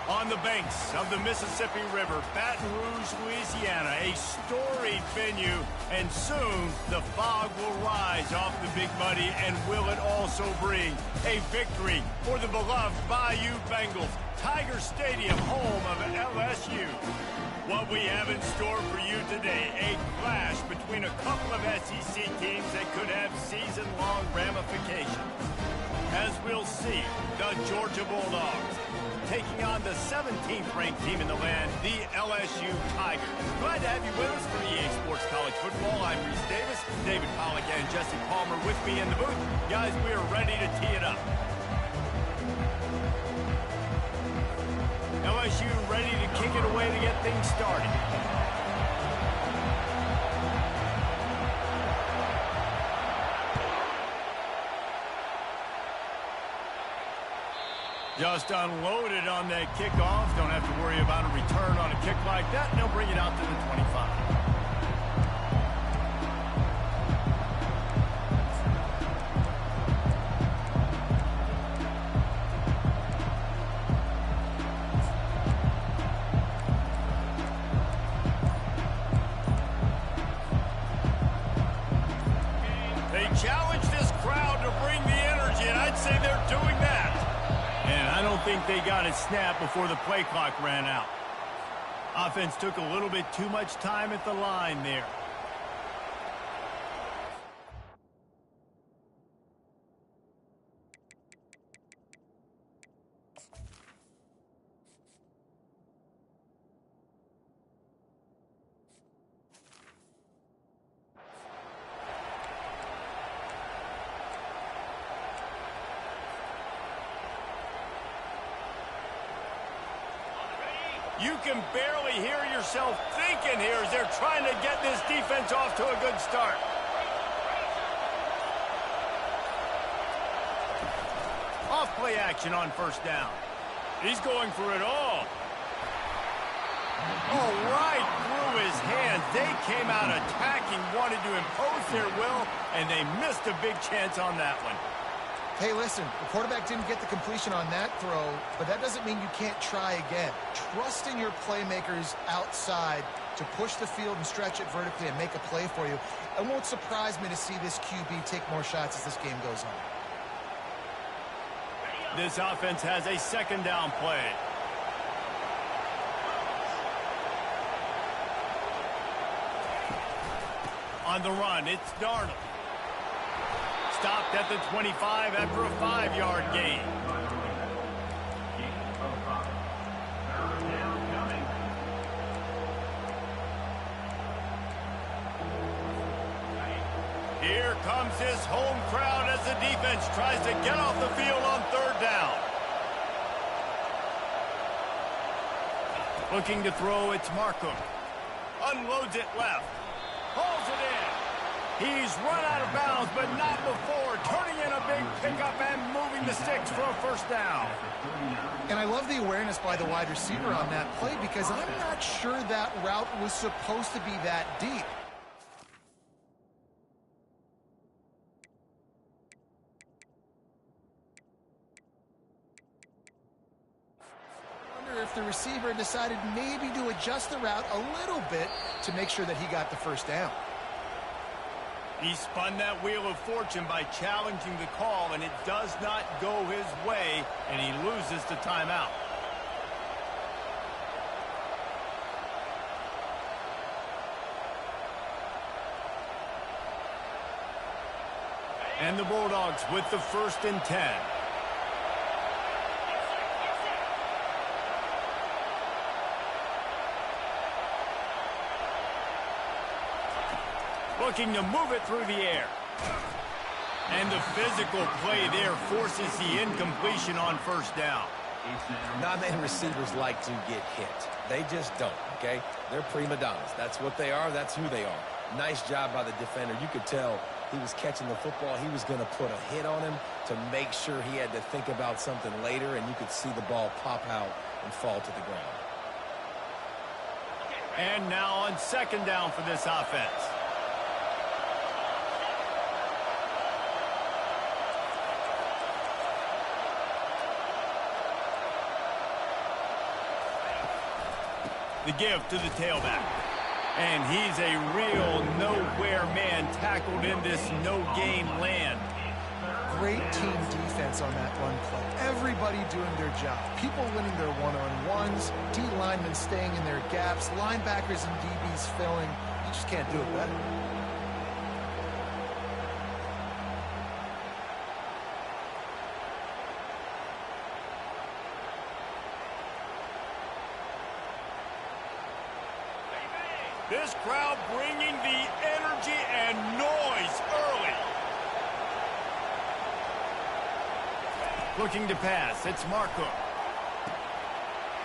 On the banks of the Mississippi River, Baton Rouge, Louisiana, a storied venue, and soon the fog will rise off the Big Muddy, and will it also bring a victory for the beloved Bayou Bengals, Tiger Stadium, home of LSU. What we have in store for you today, a clash between a couple of SEC teams that could have season-long ramifications. As we'll see, the Georgia Bulldogs taking on the 17th-ranked team in the land, the LSU Tigers. Glad to have you with us for EA Sports College Football. I'm Reese Davis, David Pollack, and Jesse Palmer with me in the booth. Guys, we are ready to tee it up. LSU ready to kick it away to get things started. Just unloaded on that kickoff. Don't have to worry about a return on a kick like that. And they'll bring it out to the 25. They challenge this crowd to bring the energy, and I'd say they're doing that. And I don't think they got it snapped before the play clock ran out. Offense took a little bit too much time at the line there. You can barely hear yourself thinking here as they're trying to get this defense off to a good start. Off play action on first down. He's going for it all. Oh, right through his hands. They came out attacking, wanted to impose their will, and they missed a big chance on that one. Hey, listen, the quarterback didn't get the completion on that throw, but that doesn't mean you can't try again. Trust in your playmakers outside to push the field and stretch it vertically and make a play for you. It won't surprise me to see this QB take more shots as this game goes on. This offense has a second down play. On the run, it's Darnold. Stopped at the 25 after a 5-yard gain. Here comes this home crowd as the defense tries to get off the field on third down. Looking to throw, it's Markham. Unloads it left. Hauls it in. He's run out of bounds, but not before. Turning in a big pickup and moving the sticks for a first down. And I love the awareness by the wide receiver on that play because I'm not sure that route was supposed to be that deep. I wonder if the receiver decided maybe to adjust the route a little bit to make sure that he got the first down. He spun that wheel of fortune by challenging the call, and it does not go his way, and he loses the timeout. And the Bulldogs with the 1st and 10. Looking to move it through the air. And the physical play there forces the incompletion on first down. Not many receivers like to get hit. They just don't, okay? They're prima donnas. That's what they are. That's who they are. Nice job by the defender. You could tell he was catching the football. He was going to put a hit on him to make sure he had to think about something later, and you could see the ball pop out and fall to the ground. And now on second down for this offense. The give to the tailback. And he's a real nowhere man tackled in this no-gain land. Great team defense on that run play. Everybody doing their job. People winning their one-on-ones, D linemen staying in their gaps, linebackers and DBs filling. You just can't do it better. This crowd bringing the energy and noise early. Looking to pass. It's Marco.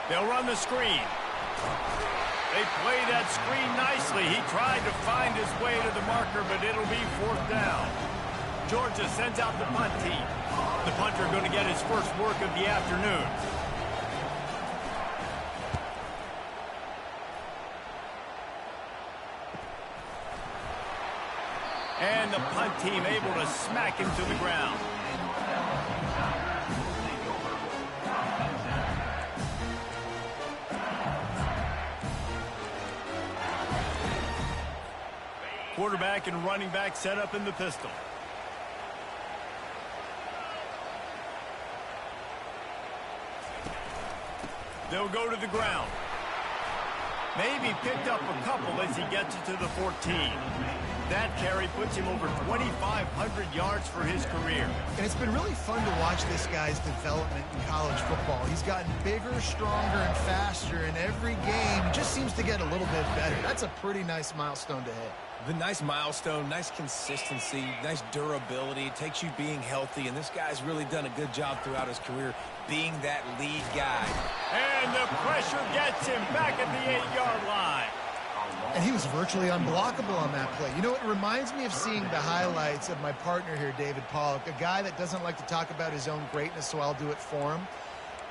They'll run the screen. They play that screen nicely. He tried to find his way to the marker, but it'll be 4th down. Georgia sends out the punt team. The punter going to get his first work of the afternoon. And the punt team able to smack him to the ground. Quarterback and running back set up in the pistol. They'll go to the ground. Maybe picked up a couple as he gets it to the 14. That carry puts him over 2,500 yards for his career. And it's been really fun to watch this guy's development in college football. He's gotten bigger, stronger, and faster in every game. He just seems to get a little bit better. That's a pretty nice milestone to hit. The nice milestone, nice consistency, nice durability. It takes you being healthy, and this guy's really done a good job throughout his career being that lead guy. And the pressure gets him back at the 8-yard line. And he was virtually unblockable on that play. You know, it reminds me of seeing the highlights of my partner here, David Pollock, a guy that doesn't like to talk about his own greatness, so I'll do it for him.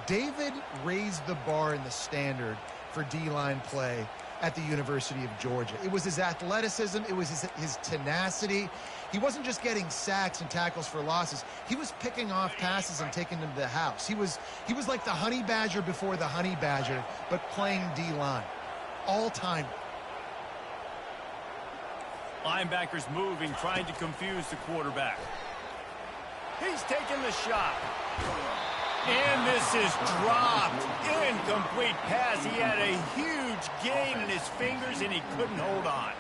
David raised the bar in the standard for D-line play at the University of Georgia. It was his athleticism. It was his tenacity. He wasn't just getting sacks and tackles for losses. He was picking off passes and taking them to the house. He was like the honey badger before the honey badger, but playing D-line. All-time. Linebackers moving, trying to confuse the quarterback. He's taking the shot. And this is dropped. Incomplete pass. He had a huge gain in his fingers, and he couldn't hold on.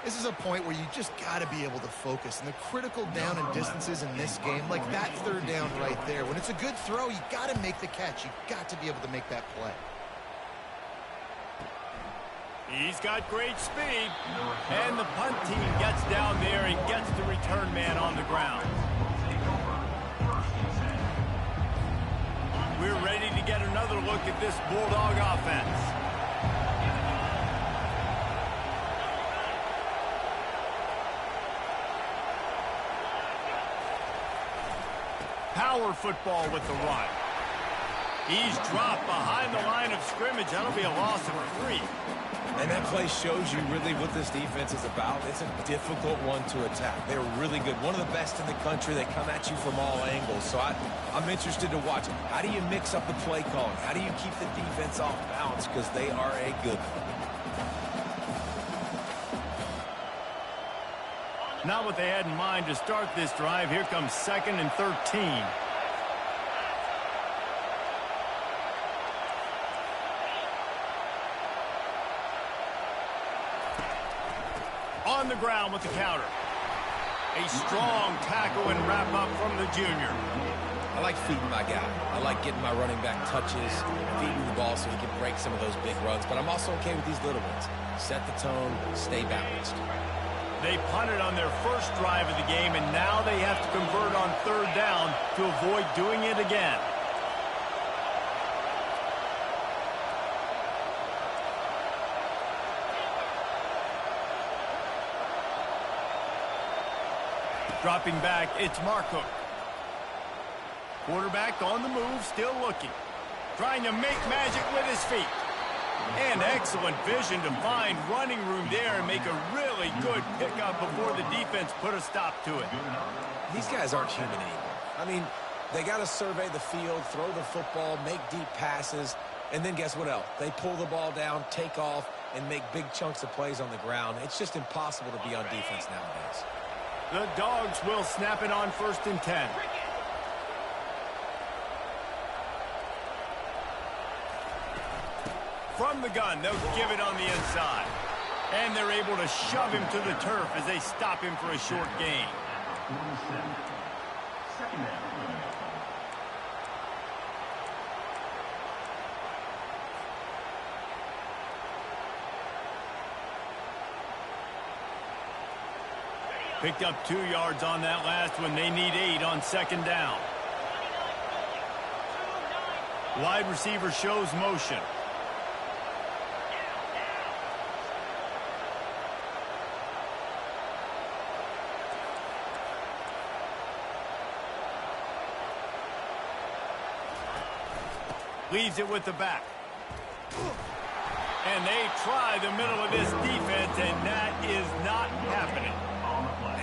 This is a point where you just got to be able to focus. And the critical down and distances in this game, like that 3rd down right there, when it's a good throw, you got to make the catch. You got to be able to make that play. He's got great speed. And the punt team gets down there and gets the return man on the ground. We're ready to get another look at this Bulldog offense. Power football with the run. He's dropped behind the line of scrimmage. That'll be a loss of 3. And that play shows you really what this defense is about. It's a difficult one to attack. They're really good. One of the best in the country. They come at you from all angles. So I'm interested to watch it. How do you mix up the play calling? How do you keep the defense off balance? Because they are a good one. Not what they had in mind to start this drive. Here comes 2nd and 13. On the ground with the counter. A strong tackle and wrap up from the junior. I like feeding my guy. I like getting my running back touches, feeding the ball so he can break some of those big runs. But I'm also okay with these little ones. Set the tone, stay balanced. They punted on their first drive of the game, and now they have to convert on 3rd down to avoid doing it again. Dropping back, it's Marco. Quarterback on the move, still looking. Trying to make magic with his feet. And excellent vision to find running room there and make a really good pickup before the defense put a stop to it. These guys aren't human anymore. I mean, they got to survey the field, throw the football, make deep passes, And then guess what else? They pull the ball down, take off, and make big chunks of plays on the ground. It's just impossible to be on defense nowadays. The Dogs will snap it on 1st and 10. From the gun, they'll give it on the inside. And they're able to shove him to the turf as they stop him for a short gain. Picked up 2 yards on that last one. They need 8 on 2nd down. Wide receiver shows motion. Leaves it with the back. And they try the middle of this defense, and that is not happening.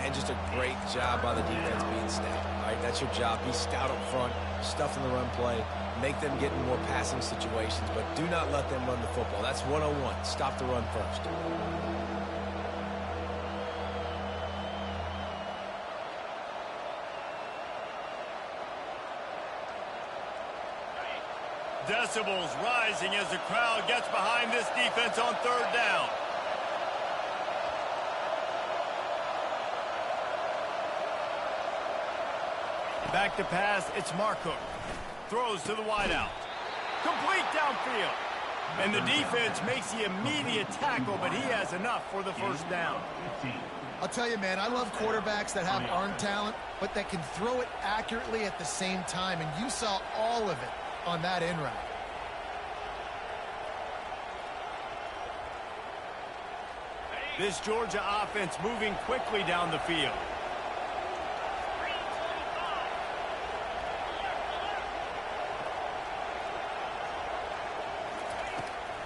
And just a great job by the defense being stout. All right, that's your job. Be stout up front, stuff in the run play, make them get in more passing situations, but do not let them run the football. That's 101. Stop the run first. Decibels rising as the crowd gets behind this defense on 3rd down. Back to pass, it's Marcook. Throws to the wideout. Complete downfield. And the defense makes the immediate tackle, but he has enough for the 1st down. I'll tell you, man, I love quarterbacks that have arm talent, but that can throw it accurately at the same time, and you saw all of it on that in route. This Georgia offense moving quickly down the field.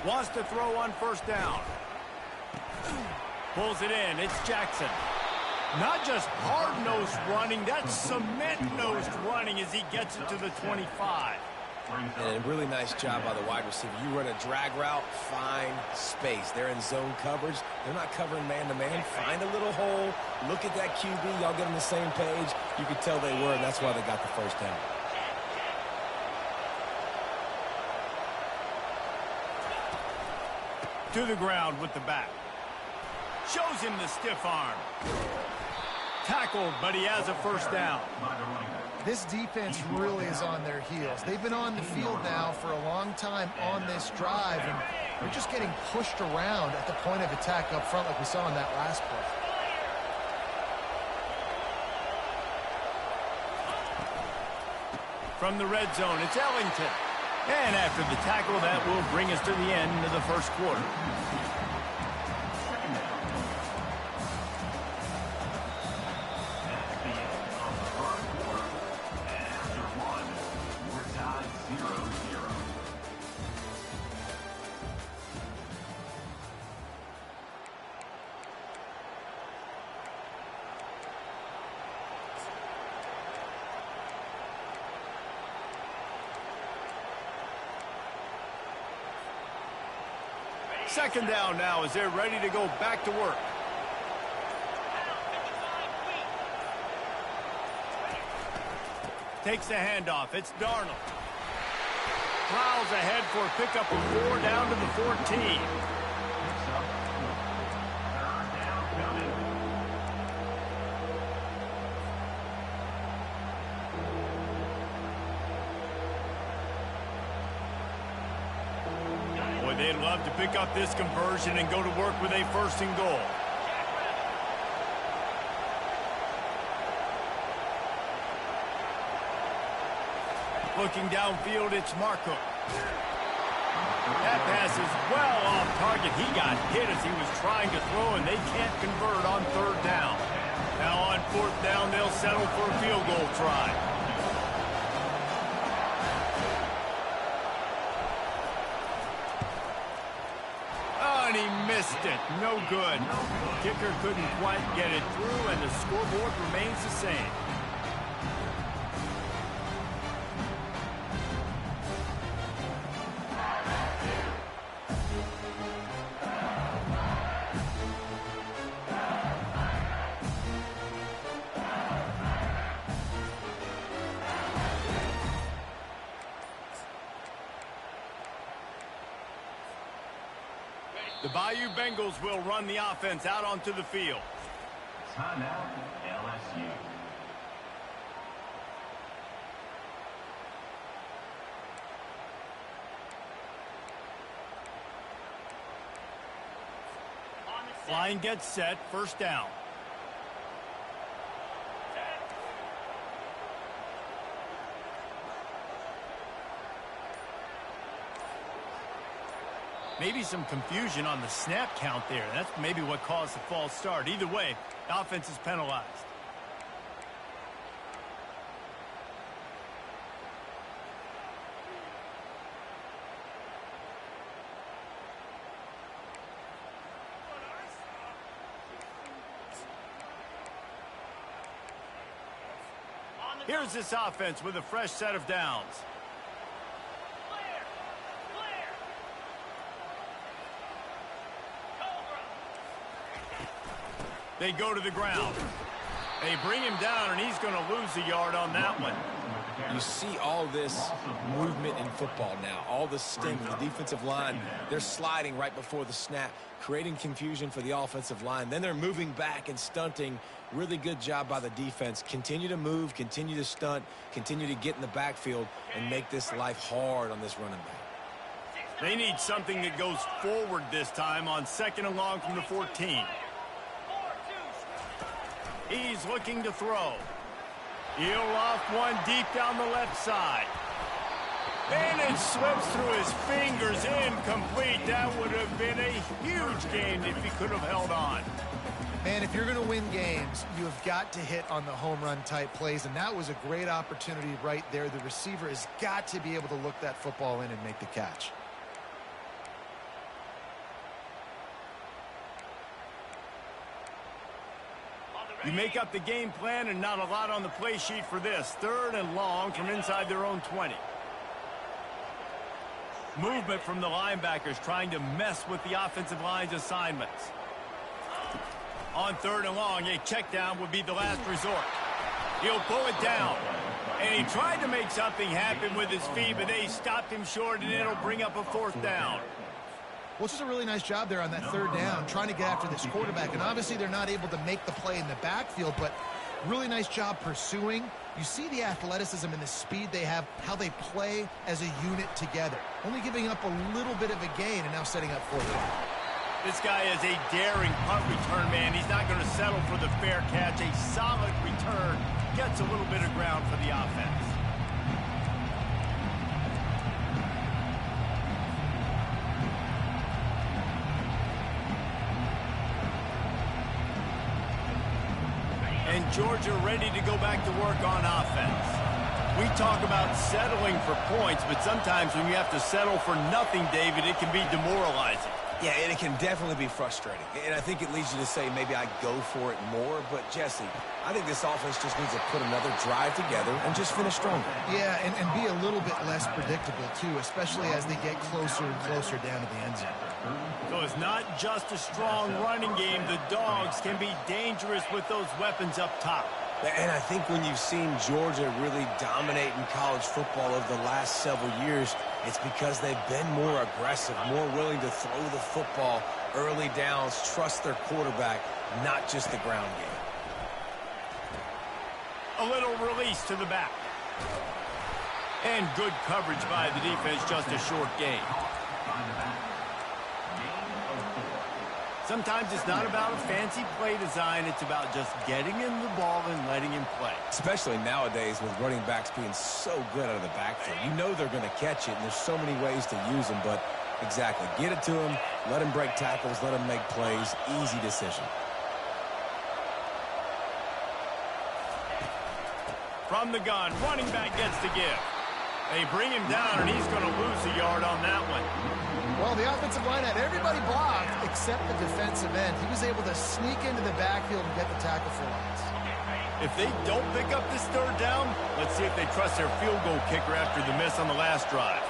Wants to throw on 1st down. Pulls it in. It's Jackson. Not just hard-nosed running, that's cement-nosed running as he gets it to the 25. And a really nice job by the wide receiver. You run a drag route, find space. They're in zone coverage. They're not covering man-to-man. Find a little hole. Look at that QB. Y'all get on the same page. You could tell they were, and that's why they got the 1st down. To the ground with the back. Shows him the stiff arm. Tackled, but he has a 1st down. This defense really is on their heels. They've been on the field now for a long time on this drive, and they're just getting pushed around at the point of attack up front like we saw in that last play. From the red zone, it's Ellington. And after the tackle, that will bring us to the end of the 1st quarter. Second down now as they're ready to go back to work. Takes the handoff. It's Darnold. Plows ahead for a pickup of 4 down to the 14. They'd love to pick up this conversion and go to work with a 1st and goal. Looking downfield, it's Marco. That pass is well off target. He got hit as he was trying to throw, and they can't convert on 3rd down. Now on 4th down, they'll settle for a field goal try. He missed it. No good. Kicker couldn't quite get it through, and the scoreboard remains the same. The Bayou Bengals will run the offense out onto the field. Timeout, LSU. Line gets set, first down. Maybe some confusion on the snap count there. That's maybe what caused the false start. Either way, the offense is penalized. Here's this offense with a fresh set of downs. They go to the ground. They bring him down, and he's going to lose a yard on that one. You see all this movement in football now. All the sting of the defensive line. They're sliding right before the snap, creating confusion for the offensive line. Then they're moving back and stunting. Really good job by the defense. Continue to move, continue to stunt, continue to get in the backfield, and make this life hard on this running back. They need something that goes forward this time on 2nd and long from the 14. He's looking to throw. He'll off one deep down the left side. And it slips through his fingers, incomplete. That would have been a huge gain if he could have held on. Man, if you're going to win games, you have got to hit on the home run type plays, and that was a great opportunity right there. The receiver has got to be able to look that football in and make the catch. You make up the game plan and not a lot on the play sheet for this. 3rd and long from inside their own 20. Movement from the linebackers trying to mess with the offensive line's assignments. On 3rd and long, a check down would be the last resort. He'll pull it down. And he tried to make something happen with his feet, but they stopped him short, and it'll bring up a 4th down. Well, just a really nice job there on that 3rd down, trying to get after this quarterback. And obviously they're not able to make the play in the backfield, but really nice job pursuing. You see the athleticism and the speed they have, how they play as a unit together. Only giving up a little bit of a gain and now setting up 4th down. This guy is a daring punt return man. He's not going to settle for the fair catch. A solid return gets a little bit of ground for the offense. And Georgia ready to go back to work on offense. We talk about settling for points, but sometimes when you have to settle for nothing, David, it can be demoralizing. Yeah, and it can definitely be frustrating. And I think it leads you to say maybe I go for it more. But, Jesse, I think this offense just needs to put another drive together and just finish stronger. Yeah, and be a little bit less predictable, too, especially as they get closer and closer down to the end zone. So it's not just a strong running game. The Dogs can be dangerous with those weapons up top. And I think when you've seen Georgia really dominate in college football over the last several years, it's because they've been more aggressive, more willing to throw the football early downs, trust their quarterback, not just the ground game. A little release to the back. And good coverage by the defense, just a short gain. Sometimes it's not about a fancy play design. It's about just getting him the ball and letting him play. Especially nowadays with running backs being so good out of the backfield. You know they're going to catch it, and there's so many ways to use them. But exactly, get it to him, let him break tackles, let him make plays. Easy decision. From the gun, running back gets to give. They bring him down, and he's going to lose a yard on that one. Well, the offensive line had everybody blocked except the defensive end. He was able to sneak into the backfield and get the tackle for loss. If they don't pick up this 3rd down, let's see if they trust their field goal kicker after the miss on the last drive.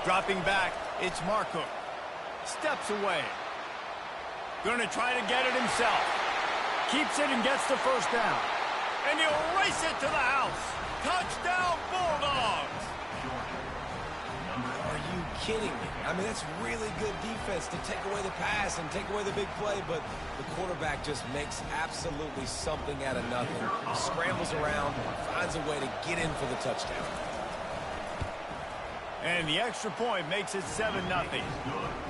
Dropping back, it's Marco. Steps away. Gonna try to get it himself. Keeps it and gets the first down. And he'll race it to the house. Touchdown, Bulldogs! Are you kidding me? I mean, that's really good defense to take away the pass and take away the big play, but the quarterback just makes absolutely something out of nothing. Scrambles around, finds a way to get in for the touchdown. And the extra point makes it 7-0.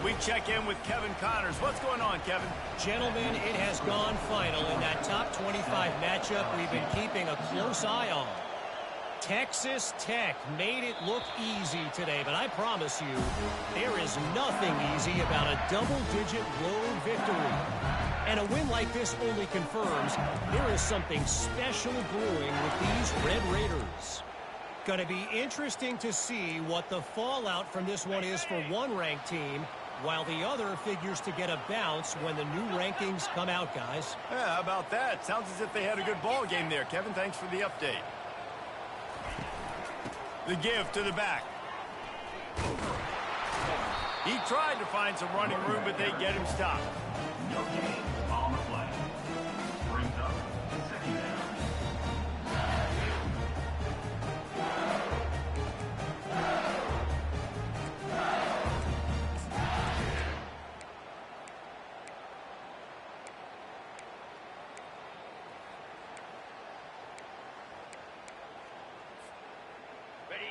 We check in with Kevin Connors. What's going on, Kevin? Gentlemen, it has gone final in that top 25 matchup we've been keeping a close eye on. Texas Tech made it look easy today, but I promise you, there is nothing easy about a double-digit road victory. And a win like this only confirms there is something special brewing with these Red Raiders. Going to be interesting to see what the fallout from this one is for one ranked team, while the other figures to get a bounce when the new rankings come out, guys. Yeah, how about that? Sounds as if they had a good ball game there, Kevin. Thanks for the update. The give to the back. He tried to find some running room, but they get him stopped. No gain on the play. Brings up second down.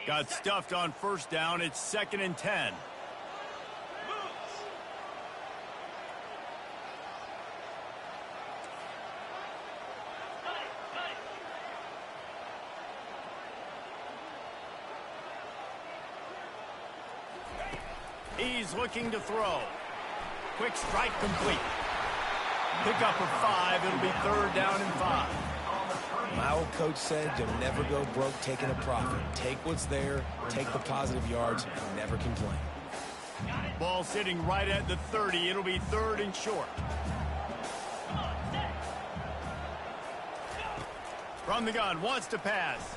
Got stuffed on first down. It's 2nd and 10. He's looking to throw. Quick strike complete. Pick up of 5. It'll be 3rd down and 5. My old coach said you'll never go broke taking a profit. Take what's there, take the positive yards, and never complain. Ball sitting right at the 30. It'll be 3rd and short. From the gun, wants to pass.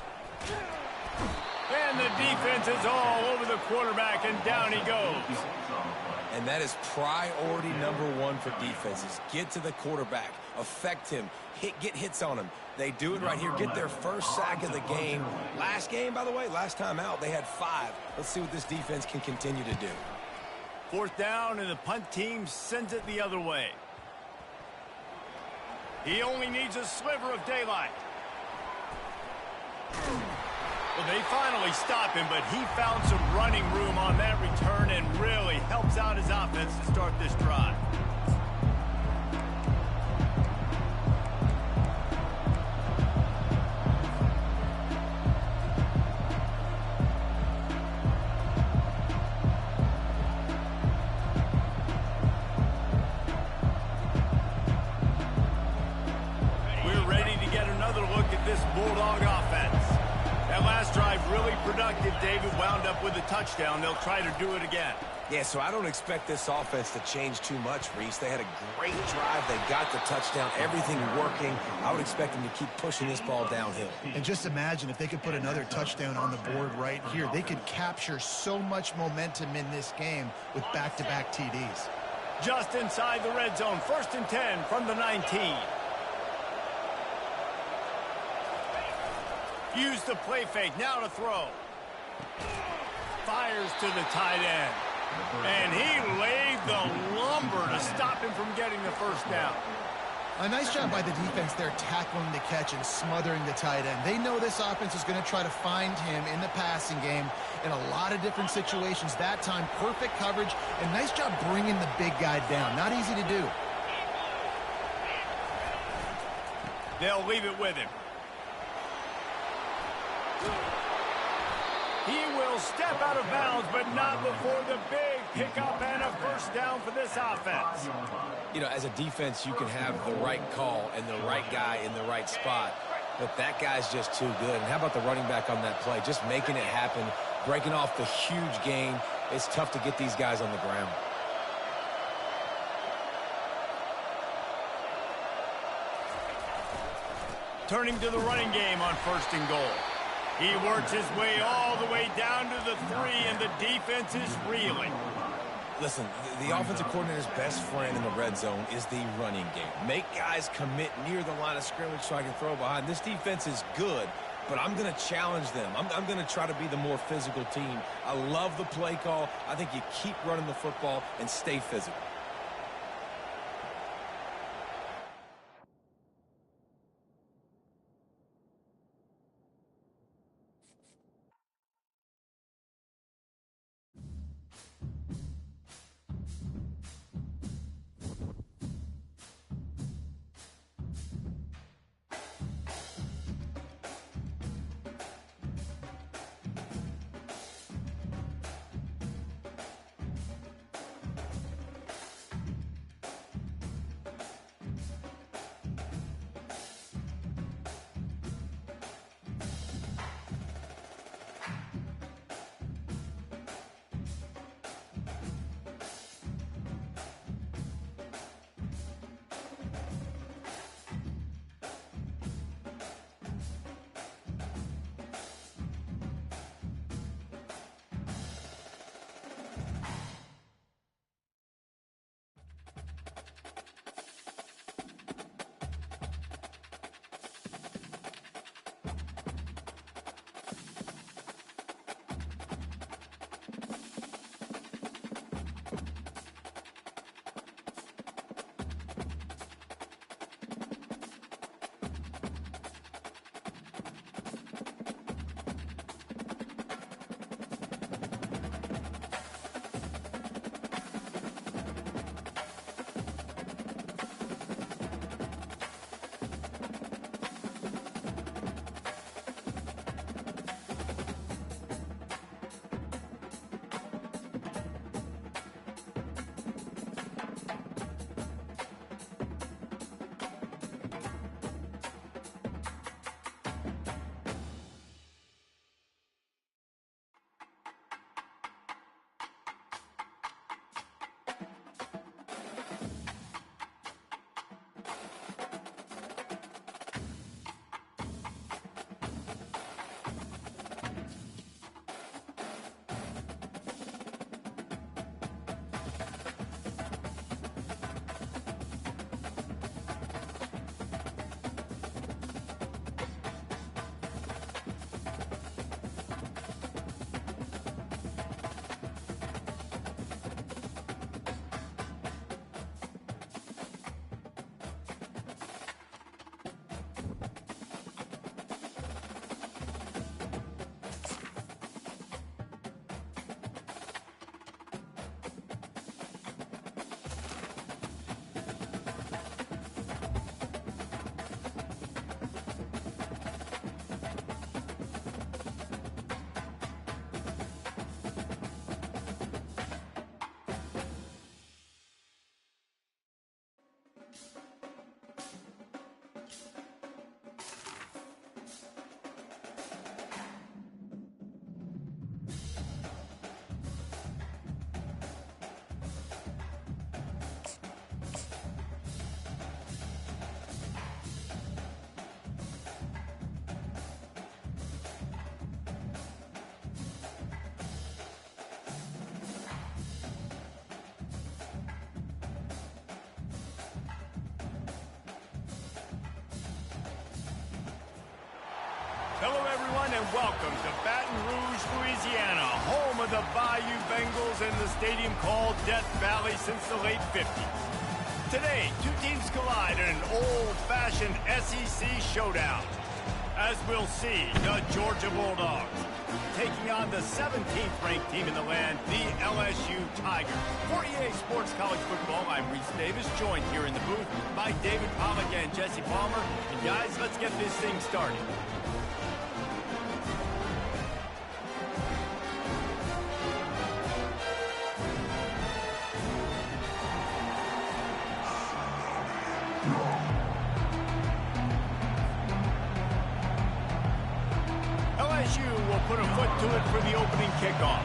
And the defense is all over the quarterback, and down he goes. And that is priority number 1 for defenses. Get to the quarterback, affect him, get hits on him. They do it right here. Get their first sack of the game. Last game, by the way, last time out, they had 5. Let's see what this defense can continue to do. 4th down, and the punt team sends it the other way. He only needs a sliver of daylight. Well, they finally stop him, but he found some running room on that return and really helps out his offense to start this drive. We're ready to get another look at this Bulldog offense. That last drive really productive. David wound up with a touchdown. They'll try to do it again. Yeah, so I don't expect this offense to change too much, Reese. They had a great drive. They got the touchdown. Everything working. I would expect them to keep pushing this ball downhill. And just imagine if they could put another touchdown on the board right here. They could capture so much momentum in this game with back-to-back TDs. Just inside the red zone. 1st and 10 from the 19. Use the play fake. Now to throw. Fires to the tight end. And he laid the lumber to stop him from getting the first down. A nice job by the defense there tackling the catch and smothering the tight end. They know this offense is going to try to find him in the passing game in a lot of different situations. That time, perfect coverage and nice job bringing the big guy down. Not easy to do. They'll leave it with him. He will step out of bounds, but not before the big pickup and a first down for this offense. You know, as a defense, you can have the right call and the right guy in the right spot, but that guy's just too good. And how about the running back on that play? Just making it happen, breaking off the huge gain. It's tough to get these guys on the ground. Turning to the running game on 1st and goal. He works his way all the way down to the 3, and the defense is reeling. Listen, the offensive coordinator's best friend in the red zone is the running game. Make guys commit near the line of scrimmage so I can throw behind. This defense is good, but I'm going to challenge them. I'm going to try to be the more physical team. I love the play call. I think you keep running the football and stay physical. Hello, everyone, and welcome to Baton Rouge, Louisiana, home of the Bayou Bengals and the stadium called Death Valley since the late 50s. Today, two teams collide in an old-fashioned SEC showdown. As we'll see, the Georgia Bulldogs taking on the 17th ranked team in the land, the LSU Tigers. For EA Sports College Football, I'm Reese Davis, joined here in the booth by David Pollack and Jesse Palmer. And guys, let's get this thing started. LSU will put a foot to it for the opening kickoff.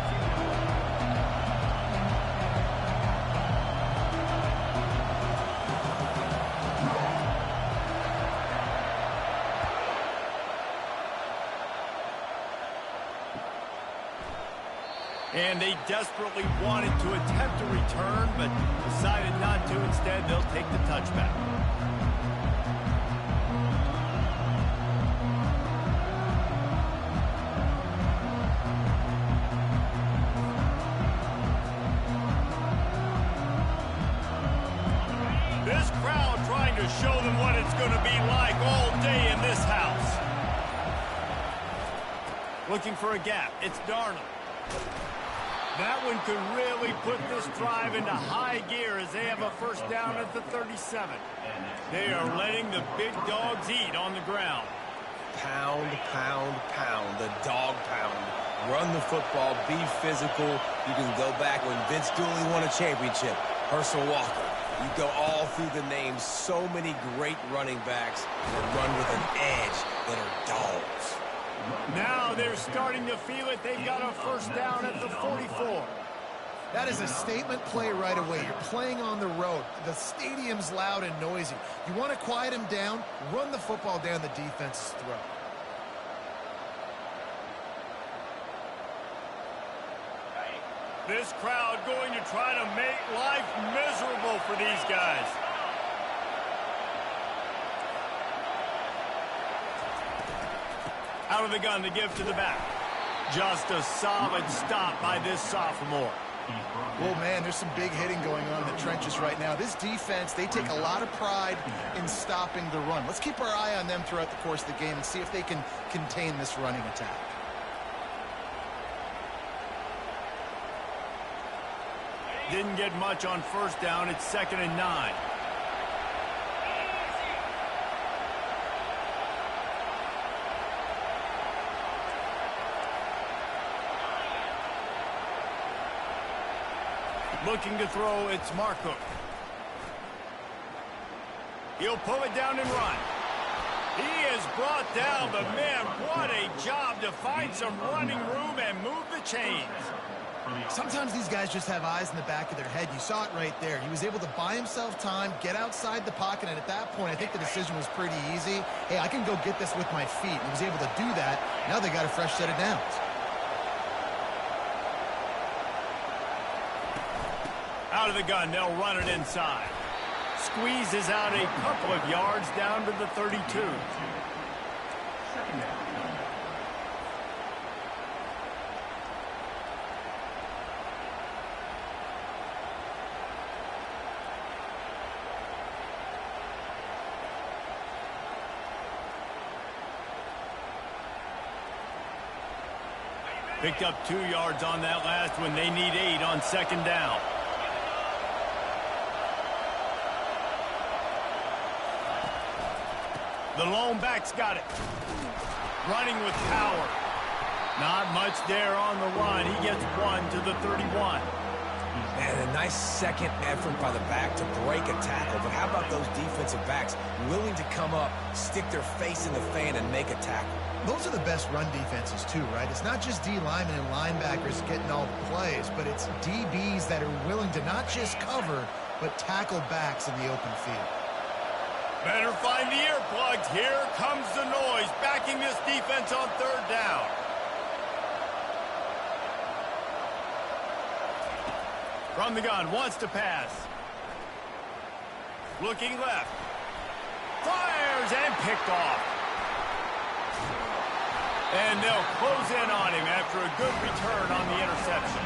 And they desperately wanted to attempt a return, but decided not to. Instead, they'll take the touchback. This crowd trying to show them what it's going to be like all day in this house. Looking for a gap. It's Darnold. That one could really put this drive into high gear as they have a first down at the 37. They are letting the big dogs eat on the ground. Pound, pound, pound. The dog pound. Run the football. Be physical. You can go back when Vince Dooley won a championship. Herschel Walker. You go all through the names. So many great running backs that run with an edge that are dogs. Now they're starting to feel it. They've got a first down at the 44. That is a statement play right away. You're playing on the road. The stadium's loud and noisy. You want to quiet them down, run the football down the defense's throat. This crowd going to try to make life miserable for these guys. Out of the gun to give to the back. Just a solid stop by this sophomore. Well, man, there's some big hitting going on in the trenches right now. This defense, they take a lot of pride in stopping the run. Let's keep our eye on them throughout the course of the game and see if they can contain this running attack. Didn't get much on first down. It's 2nd and 9. Looking to throw, it's Marco. He'll pull it down and run. He is brought down, but man, what a job to find some running room and move the chains. Sometimes these guys just have eyes in the back of their head. You saw it right there. He was able to buy himself time, get outside the pocket, and at that point, I think the decision was pretty easy. Hey, I can go get this with my feet. He was able to do that. Now they got a fresh set of downs. Out of the gun, they'll run it inside. Squeezes out a couple of yards down to the 32. Picked up 2 yards on that last one. They need 8 on 2nd down. The lone back's got it. Running with power. Not much there on the run. He gets 1 to the 31. Man, a nice second effort by the back to break a tackle. But how about those defensive backs willing to come up, stick their face in the fan, and make a tackle? Those are the best run defenses, too, right? It's not just D linemen and linebackers getting all the plays, but it's DBs that are willing to not just cover, but tackle backs in the open field. Better find the earplugs. Here comes the noise, backing this defense on 3rd down. From the gun, wants to pass. Looking left. Fires and picked off. And they'll close in on him after a good return on the interception.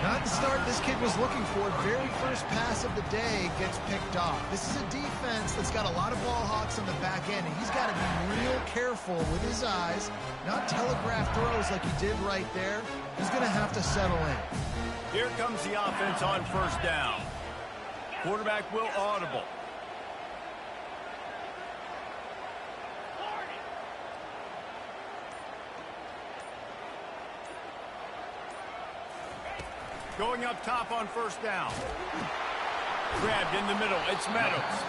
Not the start this kid was looking for. Very first pass of the day gets picked off. This is a defense that's got a lot of ball hawks on the back end, and he's got to be real careful with his eyes, not telegraph throws like he did right there. He's going to have to settle in. Here comes the offense on 1st down. Quarterback will audible. Going up top on 1st down. Grabbed in the middle. It's Meadows.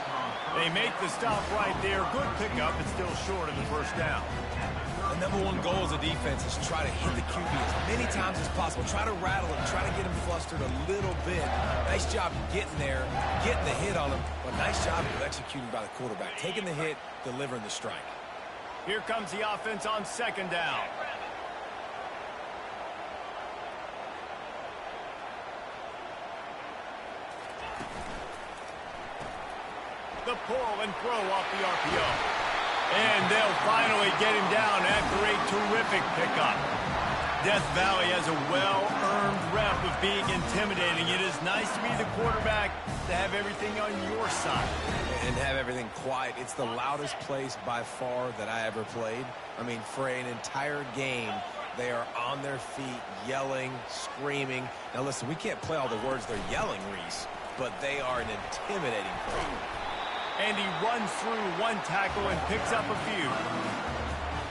They make the stop right there. Good pickup, but still short of the 1st down. The #1 goal as a defense is try to hit the QB as many times as possible. Try to rattle him. Try to get him flustered a little bit. Nice job getting there, getting the hit on him. But nice job of executing by the quarterback. Taking the hit, delivering the strike. Here comes the offense on 2nd down. the pull and throw off the RPO. And they'll finally get him down after a terrific pickup. Death Valley has a well-earned rep of being intimidating. It is nice to be the quarterback, to have everything on your side. And have everything quiet. It's the loudest place by far that I ever played. I mean, for an entire game, they are on their feet, yelling, screaming. Now, listen, we can't play all the words they're yelling, Reese, but they are an intimidating crowd. And he runs through one tackle and picks up a few.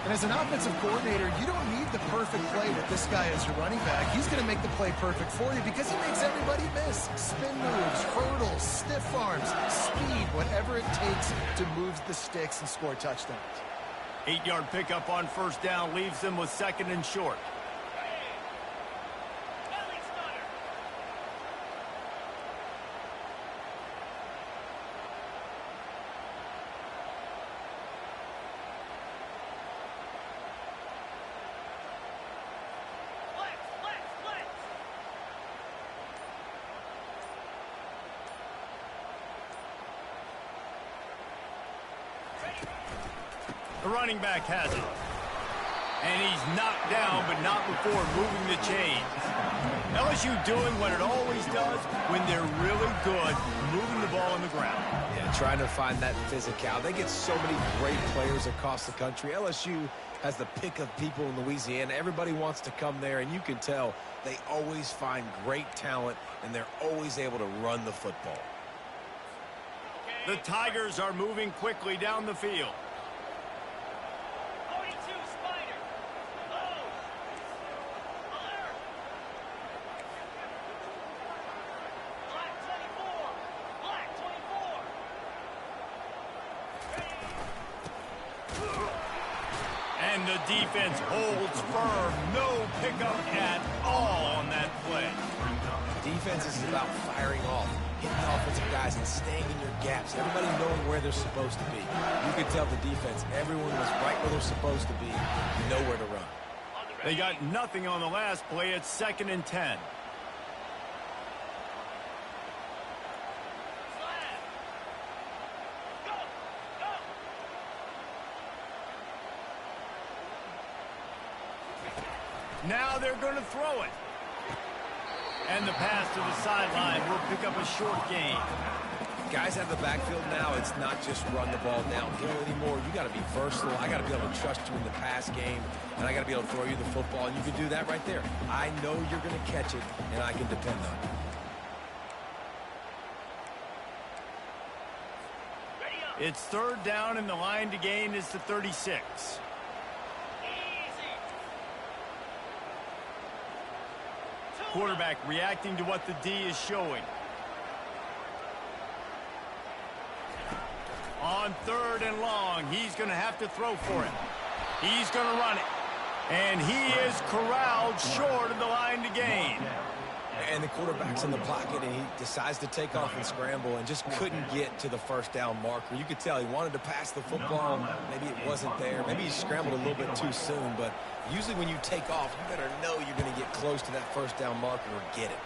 And as an offensive coordinator, you don't need the perfect play with this guy as your running back. He's going to make the play perfect for you because he makes everybody miss. Spin moves, hurdles, stiff arms, speed, whatever it takes to move the sticks and score touchdowns. 8-yard pickup on first down leaves them with 2nd and short. The running back has it. And he's knocked down, but not before moving the chains. LSU doing what it always does when they're really good, moving the ball on the ground. Yeah, trying to find that physical. They get so many great players across the country. LSU has the pick of people in Louisiana. Everybody wants to come there, and you can tell they always find great talent, and they're always able to run the football. The Tigers are moving quickly down the field. And the defense holds firm. No pickup at all on that play. Defense is about firing off, hitting the offensive guys and staying in your gaps. Everybody knowing where they're supposed to be. You can tell the defense, everyone was right where they're supposed to be, nowhere to run. They got nothing on the last play. It's 2nd and 10. Now they're going to throw it. And the pass to the sideline will pick up a short gain. Guys out of the backfield now, it's not just run the ball downhill anymore. You got to be versatile. I got to be able to trust you in the pass game, and I got to be able to throw you the football, and you can do that right there. I know you're going to catch it, and I can depend on it. It's 3rd down, and the line to gain is the 36. Quarterback reacting to what the D is showing. On 3rd and long, he's going to have to throw for it. He's going to run it. And he is corralled short of the line to gain. And the quarterback's in the pocket, and he decides to take off and scramble and just couldn't get to the 1st down marker. You could tell he wanted to pass the football. Maybe it wasn't there. Maybe he scrambled a little bit too soon. But usually when you take off, you better know you're going to get close to that 1st down marker or get it.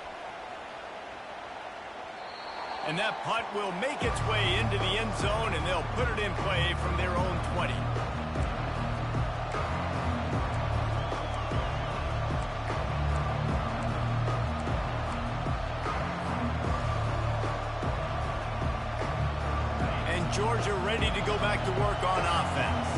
And that punt will make its way into the end zone, and they'll put it in play from their own 20. Georgia ready to go back to work on offense.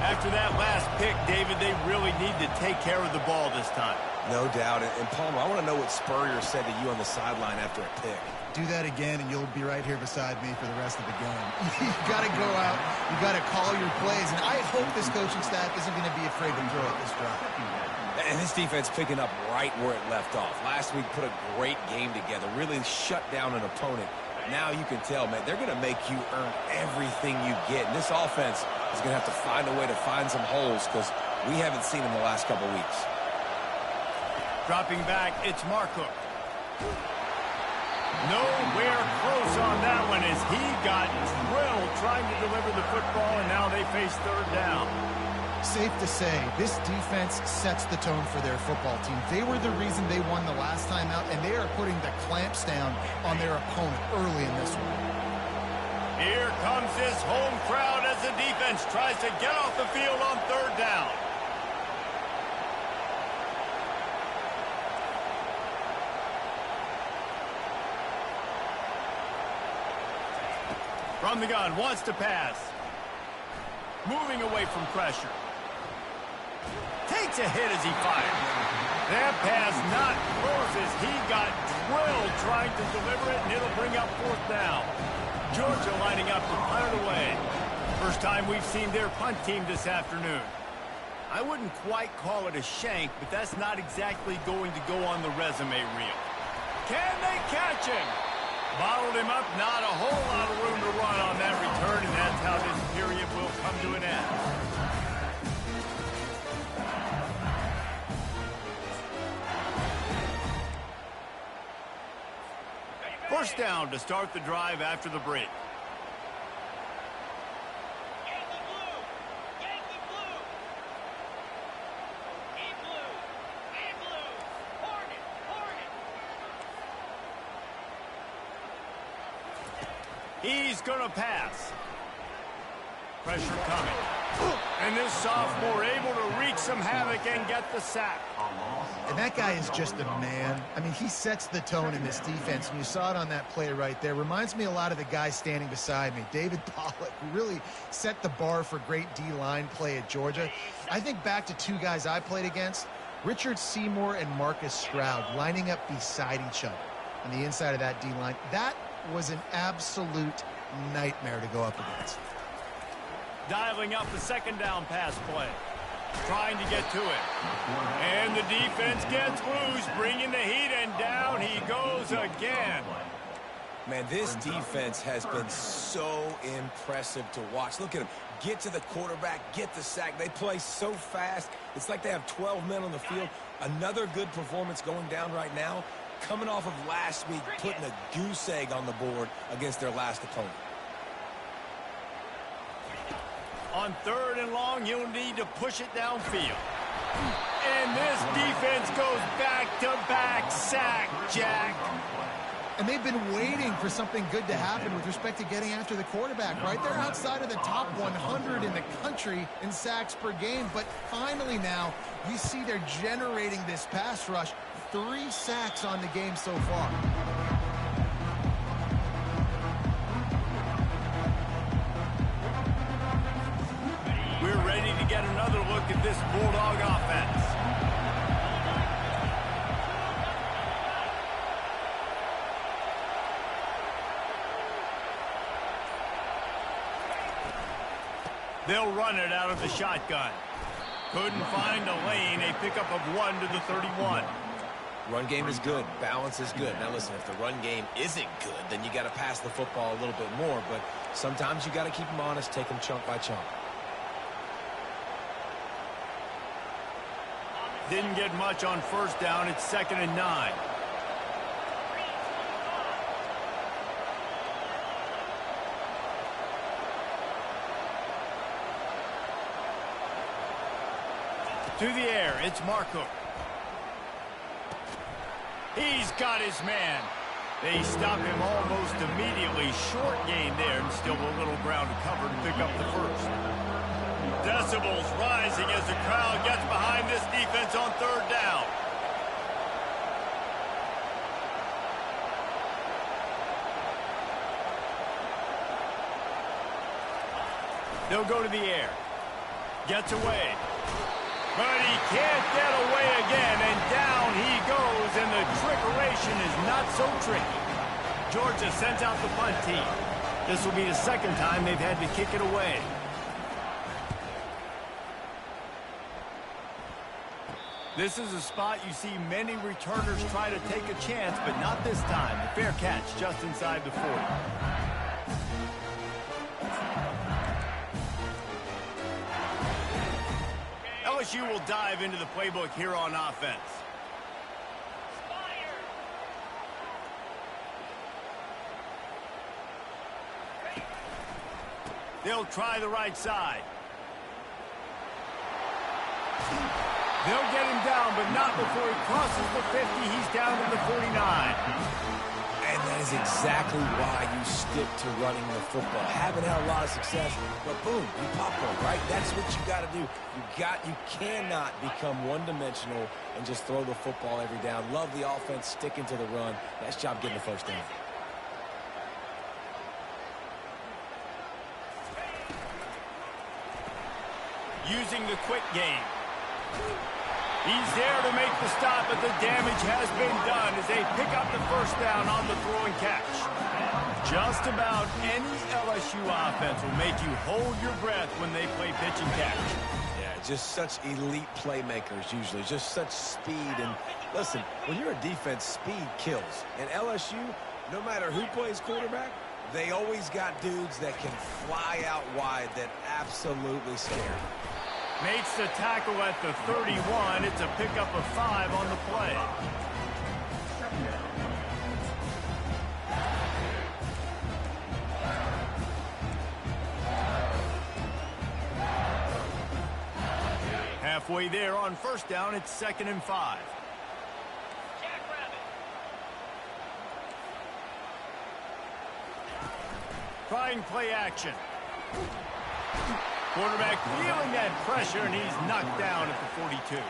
After that last pick, David, they really need to take care of the ball this time. No doubt. And Palmer, I want to know what Spurrier said to you on the sideline after a pick. Do that again, and you'll be right here beside me for the rest of the game. You got to go out. You got to call your plays. And I hope this coaching staff isn't going to be afraid to throw at this drive. And this defense picking up right where it left off. Last week put a great game together, really shut down an opponent. Now you can tell, man, they're going to make you earn everything you get. And this offense is going to have to find a way to find some holes because we haven't seen them the last couple weeks. Dropping back, it's Marcook. Nowhere close on that one as he got drilled trying to deliver the football, and now they face 3rd down. Safe to say, this defense sets the tone for their football team. They were the reason they won the last time out, and they are putting the clamps down on their opponent early in this one. Here comes this home crowd as the defense tries to get off the field on third down. From the gun, wants to pass. Moving away from pressure. Takes a hit as he fires. That pass not close as he got drilled trying to deliver it, and it'll bring up fourth down. Georgia lining up to punt it away. First time we've seen their punt team this afternoon. I wouldn't quite call it a shank, but that's not exactly going to go on the resume reel. Can they catch him? Bottled him up, not a whole lot of room to run on that return, and that's how this period will come to an end. First down to start the drive after the break. He's going to pass. Pressure coming. And this sophomore able to wreak some havoc and get the sack. And that guy is just a man. I mean, he sets the tone in this defense, and you saw it on that play right there. Reminds me a lot of the guy standing beside me, David Pollock, who really set the bar for great D-line play at Georgia. I think back to two guys I played against, Richard Seymour and Marcus Stroud, lining up beside each other on the inside of that D-line. That was an absolute nightmare to go up against. Dialing up the second down pass play. Trying to get to it. And the defense gets loose, bringing the heat, and down he goes again. Man, this defense has been so impressive to watch. Look at them. Get to the quarterback, get the sack. They play so fast. It's like they have 12 men on the field. Another good performance going down right now. Coming off of last week, putting a goose egg on the board against their last opponent. On third and long, you'll need to push it downfield. And this defense goes back-to-back sack, Jack. And they've been waiting for something good to happen with respect to getting after the quarterback, right? They're outside of the top 100 in the country in sacks per game. But finally now, you see they're generating this pass rush. 3 sacks on the game so far. We're ready to get another look at this Bulldog offense. They'll run it out of the shotgun. Couldn't find a lane. A pickup of 1 to the 31. Run game is good. Balance is good. Now, listen, if the run game isn't good, then you got to pass the football a little bit more. But sometimes you got to keep them honest, take them chunk by chunk. Didn't get much on first down. It's 2nd and 9. To the air, it's Marco. He's got his man. They stop him almost immediately. Short gain there, and still a little ground to cover to pick up the first. Decibels rising as the crowd gets behind this defense on third down. They'll go to the air. Gets away. But he can't get away again, and down he goes, and the trickeration is not so tricky. Georgia sends out the punt team. This will be the 2nd time they've had to kick it away. This is a spot you see many returners try to take a chance, but not this time. A fair catch just inside the 40. LSU will dive into the playbook here on offense. They'll try the right side. They'll get him down, but not before he crosses the 50. He's down to the 49. And that is exactly why you stick to running the football. Haven't had a lot of success, but boom, you pop one, right? That's what you got to do. You cannot become one-dimensional and just throw the football every down. Love the offense, sticking to the run. Nice job getting the first down. Using the quick game. He's there to make the stop, but the damage has been done as they pick up the first down on the throw and catch. Just about any LSU offense will make you hold your breath when they play pitch and catch. Yeah, just such elite playmakers usually, just such speed. And listen, when you're a defense, speed kills. And LSU, no matter who plays quarterback, they always got dudes that can fly out wide that absolutely scare. Makes the tackle at the 31. It's a pickup of 5 on the play. Halfway there on first down, it's 2nd and 5. Trying play action. Quarterback feeling that pressure, and he's knocked down at the 42.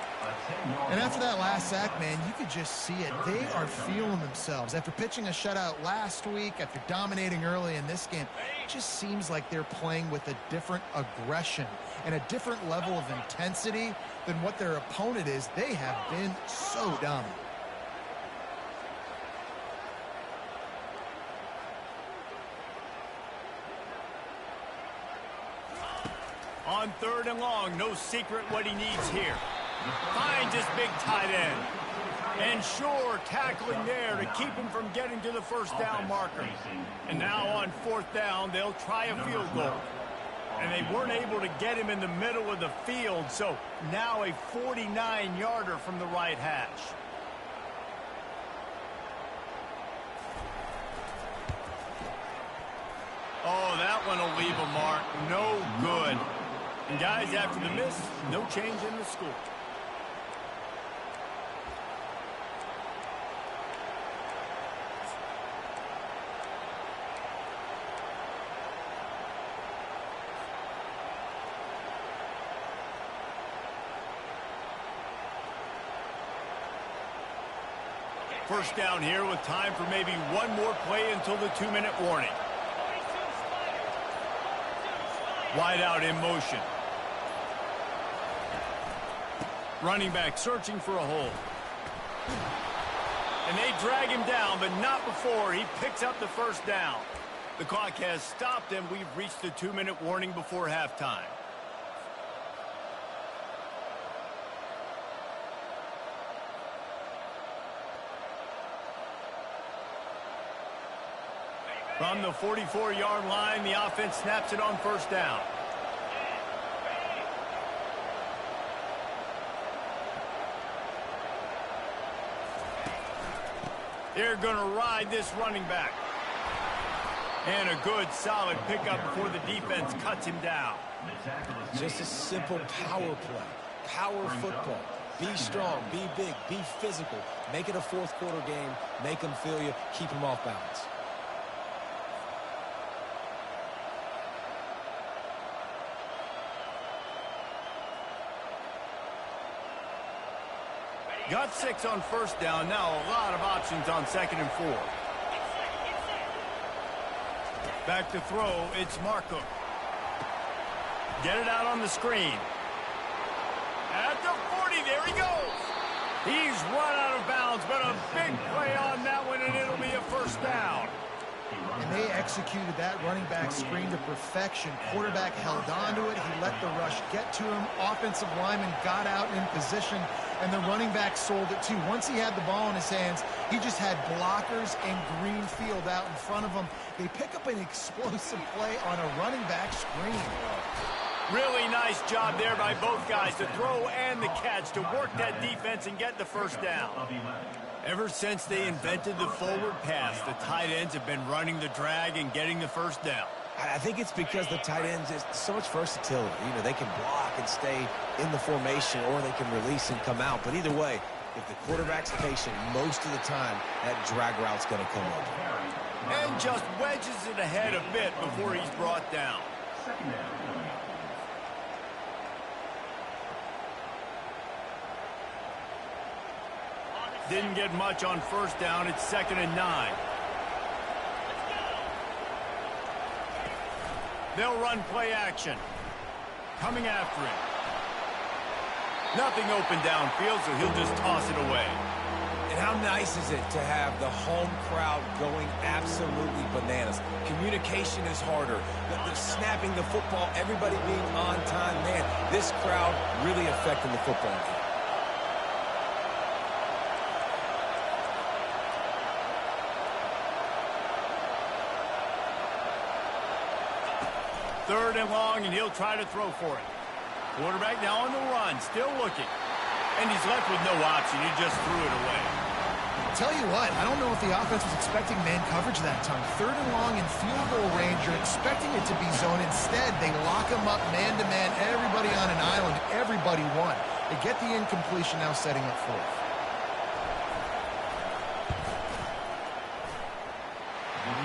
And after that last sack, man, you could just see it. They are feeling themselves. After pitching a shutout last week, after dominating early in this game, it just seems like they're playing with a different aggression and a different level of intensity than what their opponent is. They have been so dominant. On 3rd and long, no secret what he needs here. Finds his big tight end. And sure, tackling there to keep him from getting to the first down marker. And now on 4th down, they'll try a field goal. And they weren't able to get him in the middle of the field, so now a 49-yarder from the right hash. Oh, that one will leave a mark. No good. And guys, after the miss, no change in the score. First down here with time for maybe one more play until the 2-minute warning. Wide out in motion. Running back searching for a hole. And they drag him down, but not before he picks up the first down. The clock has stopped, and we've reached the 2-minute warning before halftime. From the 44-yard line, the offense snaps it on first down. They're going to ride this running back. And a good, solid pickup before the defense cuts him down. Just a simple power play. Power football. Be strong, be big, be physical. Make it a fourth-quarter game. Make them feel you. Keep them off balance. Got 6 on first down. Now a lot of options on 2nd and 4. Back to throw. It's Marco. Get it out on the screen. At the 40. There he goes. He's run out of bounds, but a big play on that one, and it'll be a first down. And they executed that running back screen to perfection. Quarterback held on to it. He let the rush get to him. Offensive lineman got out in position, and the running back sold it too. Once he had the ball in his hands, he just had blockers and green field out in front of him. They pick up an explosive play on a running back screen. Really nice job there by both guys, the throw and the catch, to work that defense and get the first down. Ever since they invented the forward pass, the tight ends have been running the drag and getting the first down. I think it's because the tight ends is so much versatility. You know, they can block and stay in the formation, or they can release and come out. But either way, if the quarterback's patient most of the time, that drag route's going to come open. And just wedges it ahead a bit before he's brought down. Second down. Didn't get much on first down. It's 2nd and 9. They'll run play action. Coming after him. Nothing open downfield, so he'll just toss it away. And how nice is it to have the home crowd going absolutely bananas? Communication is harder. The snapping the football, everybody being on time. Man, this crowd really affecting the football game. Third and long, and he'll try to throw for it. Quarterback now on the run, still looking. And he's left with no option. He just threw it away. Tell you what, I don't know if the offense was expecting man coverage that time. Third and long in field goal range, you're expecting it to be zone. Instead, they lock him up man-to-man, everybody on an island, everybody won. They get the incompletion, now setting up fourth.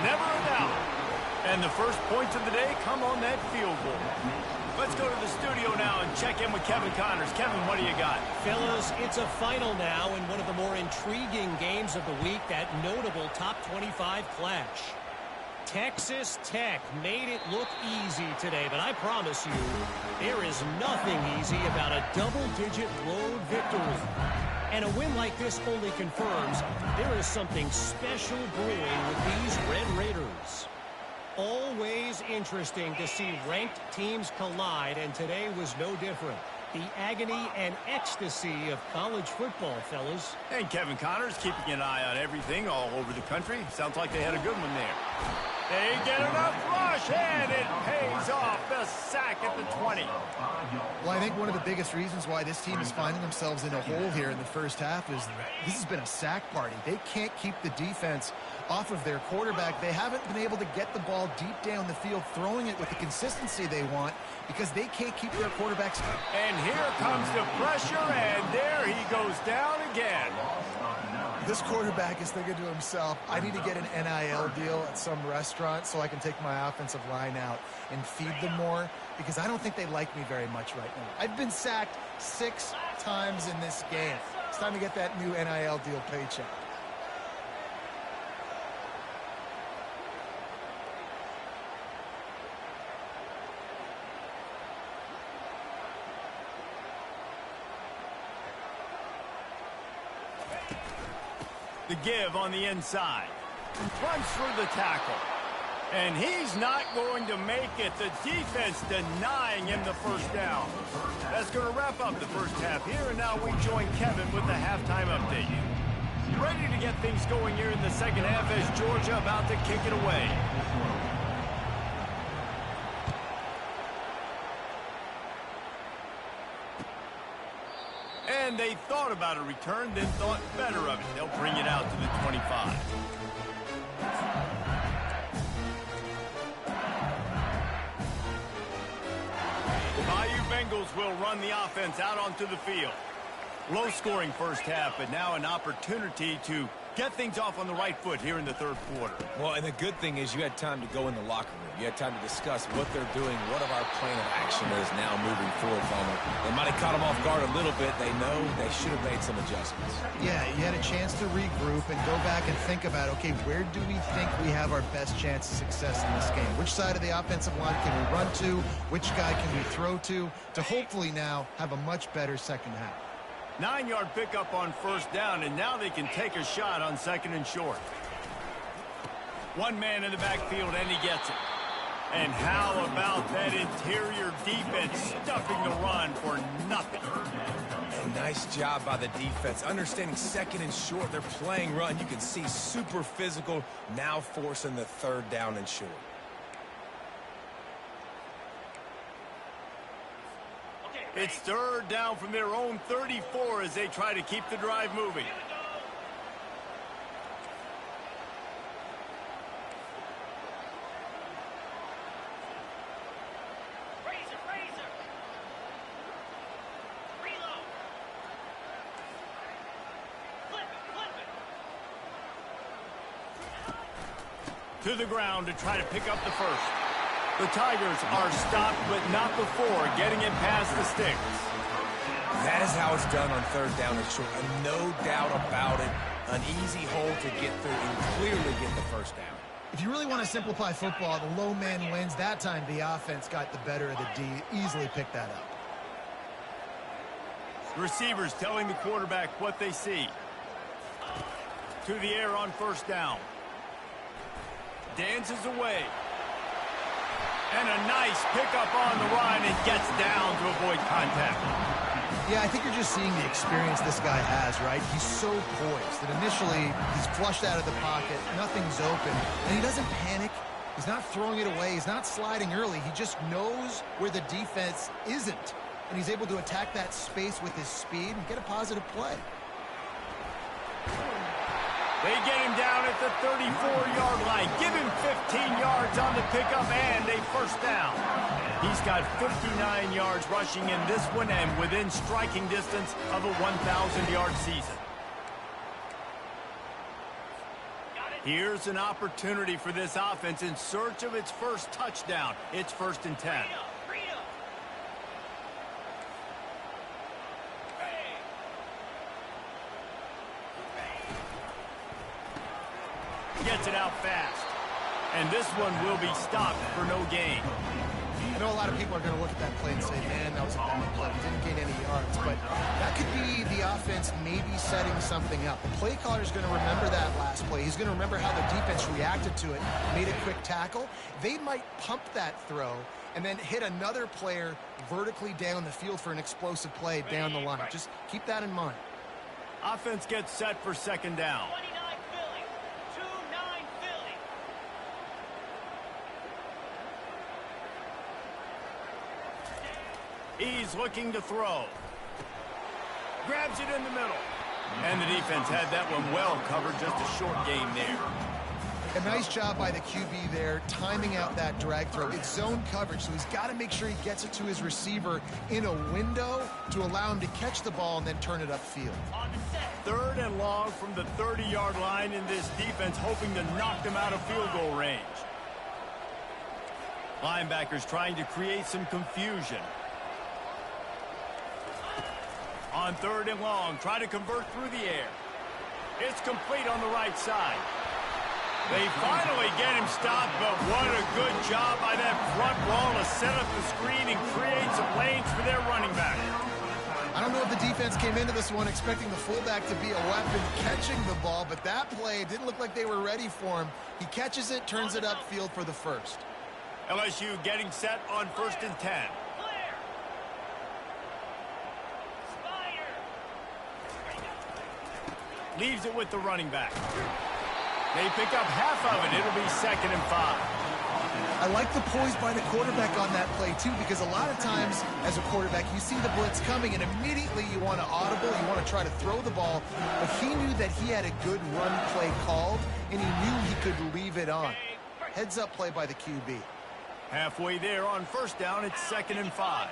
Never a doubt. And the first points of the day come on that field goal. Let's go to the studio now and check in with Kevin Connors. Kevin, what do you got? Fellas, it's a final now in one of the more intriguing games of the week, that notable top 25 clash. Texas Tech made it look easy today, but I promise you, there is nothing easy about a double-digit road victory. And a win like this only confirms there is something special brewing with these Red Raiders. Always interesting to see ranked teams collide, and today was no different. The agony and ecstasy of college football, fellas. And Kevin Connors keeping an eye on everything all over the country. Sounds like they had a good one there. They get enough rush, and it pays off. The sack at the 20. Well, I think one of the biggest reasons why this team is finding themselves in a hole here in the first half is this has been a sack party. They can't keep the defense off of their quarterback. They haven't been able to get the ball deep down the field, throwing it with the consistency they want because they can't keep their quarterbacks. And here comes the pressure, and there he goes down again. This quarterback is thinking to himself, I need to get an NIL deal at some restaurant so I can take my offensive line out and feed them more, because I don't think they like me very much right now. I've been sacked 6 times in this game. It's time to get that new NIL deal paycheck. The give on the inside. Runs through the tackle. And he's not going to make it. The defense denying him the first down. That's going to wrap up the first half here, and now we join Kevin with the halftime update. Ready to get things going here in the second half as Georgia about to kick it away. And they thought about a return, then thought better of it. They'll bring it out to the 25. The Bayou Bengals will run the offense out onto the field. Low-scoring first half, but now an opportunity to get things off on the right foot here in the third quarter. Well, and the good thing is you had time to go in the locker room. You had time to discuss what they're doing, what of our plan of action is now moving forward from them. They might have caught them off guard a little bit. They know they should have made some adjustments. Yeah, you had a chance to regroup and go back and think about, okay, where do we think we have our best chance of success in this game? Which side of the offensive line can we run to? Which guy can we throw to hopefully now have a much better second half? 9-yard pickup on first down, and now they can take a shot on second and short. One man in the backfield, and he gets it. And how about that interior defense stuffing the run for nothing? And nice job by the defense. Understanding second and short, they're playing run. You can see super physical, now forcing the third down and short. It's third down from their own 34 as they try to keep the drive moving. To the ground to try to pick up the first. The Tigers are stopped, but not before getting it past the sticks. That is how it's done on third down and short. And no doubt about it, an easy hole to get through and clearly get the first down. If you really want to simplify football, the low man wins. That time the offense got the better of the D. Easily picked that up. Receivers telling the quarterback what they see. To the air on first down. Dances away. And a nice pickup on the run and gets down to avoid contact. Yeah, I think you're just seeing the experience this guy has, right? He's so poised that initially he's flushed out of the pocket, nothing's open, and he doesn't panic. He's not throwing it away. He's not sliding early. He just knows where the defense isn't, and he's able to attack that space with his speed and get a positive play. They get him down at the 34-yard line. Give him 15 yards on the pickup and a first down. He's got 59 yards rushing in this one and within striking distance of a 1,000-yard season. Here's an opportunity for this offense in search of its first touchdown. It's 1st and 10. Gets it out fast. And this one will be stopped for no gain. I know a lot of people are going to look at that play and say, man, that was a bad play. He didn't gain any yards. But that could be the offense maybe setting something up. The play caller is going to remember that last play. He's going to remember how the defense reacted to it, made a quick tackle. They might pump that throw and then hit another player vertically down the field for an explosive play down the line. Just keep that in mind. Offense gets set for 2nd down. He's looking to throw. Grabs it in the middle. And the defense had that one well covered, just a short game there. A nice job by the QB there, timing out that drag throw. It's zone coverage, so he's got to make sure he gets it to his receiver in a window to allow him to catch the ball and then turn it upfield. 3rd and long from the 30-yard line in this defense, hoping to knock them out of field goal range. Linebackers trying to create some confusion. On 3rd and long, try to convert through the air. It's complete on the right side. They finally get him stopped, but what a good job by that front wall to set up the screen and create some lanes for their running back. I don't know if the defense came into this one expecting the fullback to be a weapon catching the ball, but that play didn't look like they were ready for him. He catches it, turns it upfield for the first. LSU getting set on 1st and 10. Leaves it with the running back. They pick up half of it. It'll be 2nd and 5. I like the poise by the quarterback on that play, too, because a lot of times as a quarterback, you see the blitz coming, and immediately you want to audible, you want to try to throw the ball, but he knew that he had a good run play called, and he knew he could leave it on. Heads-up play by the QB. Halfway there on 1st down, it's 2nd and 5.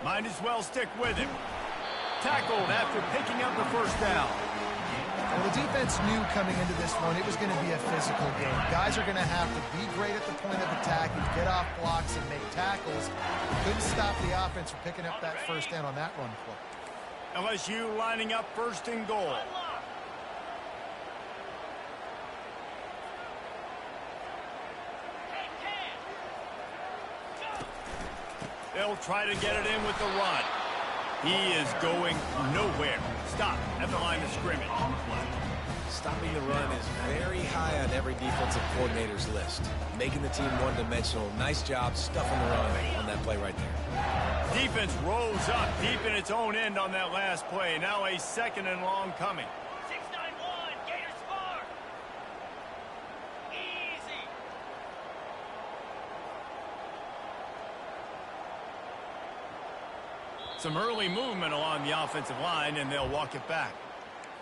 Might as well stick with him. Tackled after picking up the 1st down. Well, the defense knew coming into this one it was going to be a physical game. Guys are going to have to be great at the point of attack and get off blocks and make tackles. Couldn't stop the offense from picking up that 1st down on that run play. LSU lining up 1st and goal. They'll try to get it in with the run. He is going nowhere. Stop at the line of scrimmage. Stopping the run is very high on every defensive coordinator's list. Making the team one-dimensional. Nice job stuffing the run on that play right there. Defense rolls up deep in its own end on that last play. Now a 2nd and long coming. 6-9-1, Gators far. Easy. Some early movement along the offensive line, and they'll walk it back.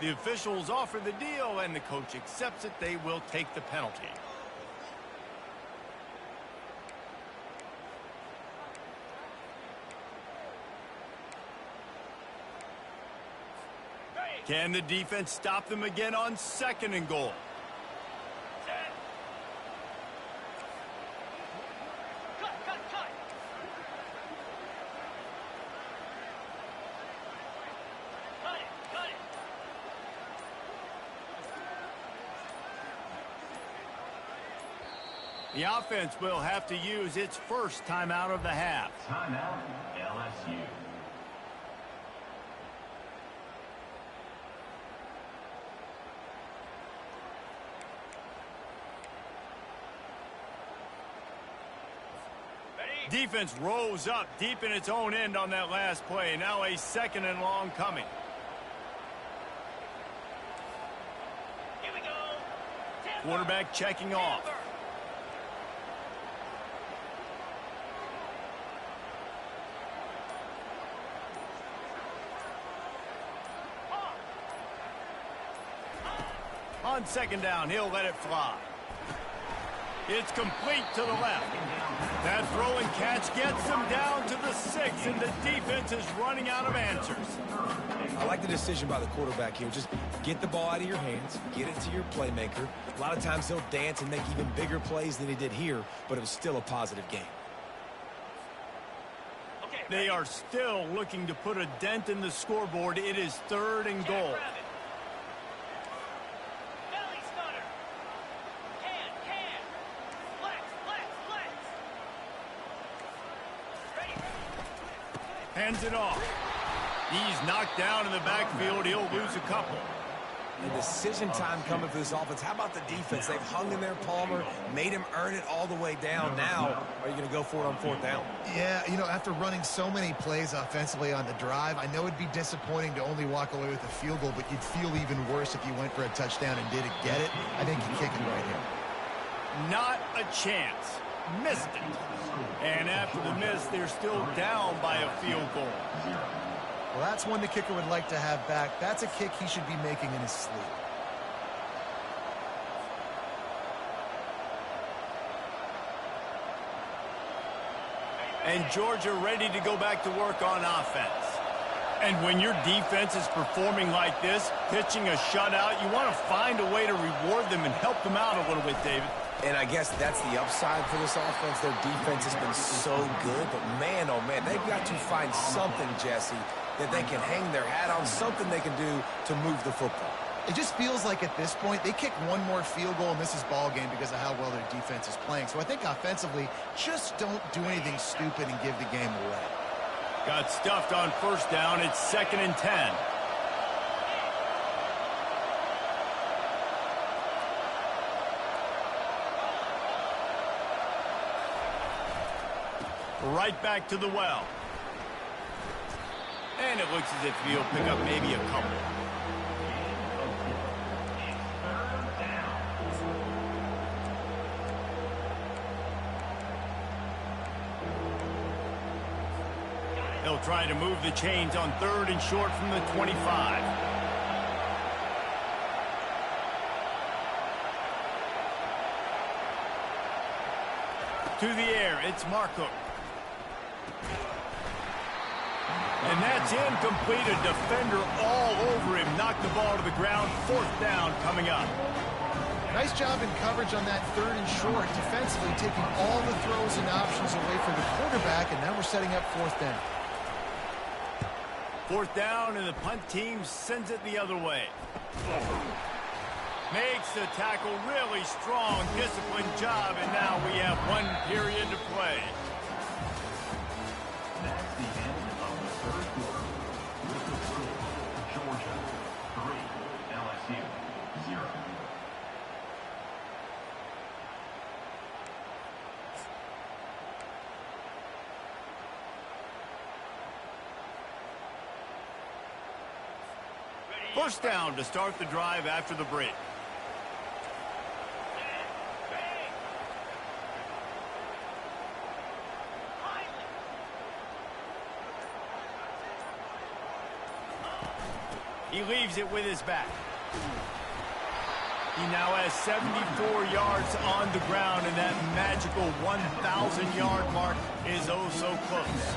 The officials offer the deal, and the coach accepts it. They will take the penalty. Can the defense stop them again on 2nd and goal? The offense will have to use its first timeout of the half. Timeout, LSU. Defense rose up deep in its own end on that last play. Now a 2nd and long coming. Here we go. Quarterback checking off. On 2nd down, he'll let it fly. It's complete to the left. That throw and catch gets them down to the 6, and the defense is running out of answers. I like the decision by the quarterback here. Just get the ball out of your hands, get it to your playmaker. A lot of times he'll dance and make even bigger plays than he did here, but it was still a positive game. They are still looking to put a dent in the scoreboard. It is 3rd and goal. Hands it off. He's knocked down in the backfield. He'll lose a couple. And decision time coming for this offense. How about the defense? They've hung in there, Palmer, made him earn it all the way down. Now, are you going to go for it on 4th down? Yeah, you know, after running so many plays offensively on the drive, I know it'd be disappointing to only walk away with a field goal, but you'd feel even worse if you went for a touchdown and didn't get it. I think you kick it right here. Not a chance. Missed it. And after the miss, they're still down by a field goal. Well, that's one the kicker would like to have back. That's a kick he should be making in his sleep. And Georgia ready to go back to work on offense. And when your defense is performing like this, pitching a shutout, you want to find a way to reward them and help them out a little bit, David. And I guess that's the upside for this offense. Their defense has been so good, but man, oh man, they've got to find something, Jesse, that they can hang their hat on, something they can do to move the football. It just feels like at this point, they kick one more field goal and this is ball game because of how well their defense is playing. So I think offensively, just don't do anything stupid and give the game away. Got stuffed on 1st down. It's 2nd and 10. Right back to the well. And it looks as if he'll pick up maybe a couple. He'll try to move the chains on 3rd and short from the 25. To the air, it's Marco. And that's incomplete. A defender all over him. Knocked the ball to the ground. 4th down coming up. Nice job in coverage on that 3rd and short. Defensively taking all the throws and options away from the quarterback, and now we're setting up 4th down. 4th down, and the punt team sends it the other way. Makes the tackle really strong, disciplined job, and now we have 1 period to play. That's the end of the 3rd quarter. With the score, Georgia 3, LSU 0. First down to start the drive after the break. He leaves it with his back. He now has 74 yards on the ground, and that magical 1,000-yard mark is oh so close.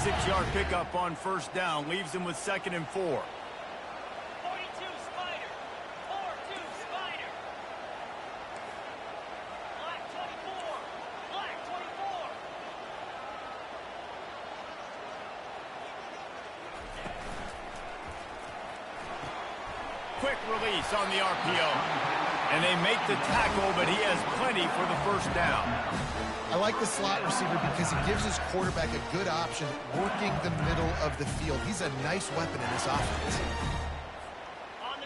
6-yard pickup on first down leaves him with 2nd and 4. 42 Spider. 4-2 Spider. Black 24. Black 24. Quick release on the RPO. And they make the tackle, but he has plenty for the first down. I like the slot receiver because he gives his quarterback a good option working the middle of the field. He's a nice weapon in this offense.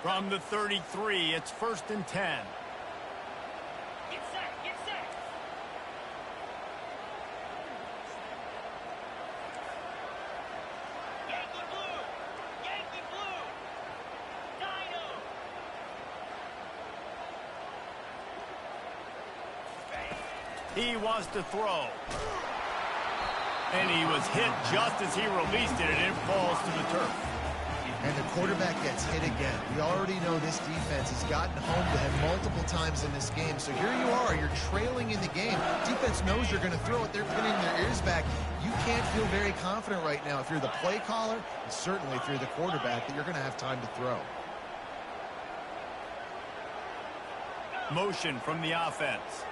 From the 33, it's 1st and 10. Get set. Get set. Yankee blue. Yankee blue. Dino. He wants to throw. And he was hit just as he released it, and it falls to the turf. And the quarterback gets hit again. We already know this defense has gotten home to him multiple times in this game. So here you are, you're trailing in the game. Defense knows you're going to throw it. They're pinning their ears back. You can't feel very confident right now if you're the play caller, and certainly if you're the quarterback, that you're going to have time to throw. Motion from the offense.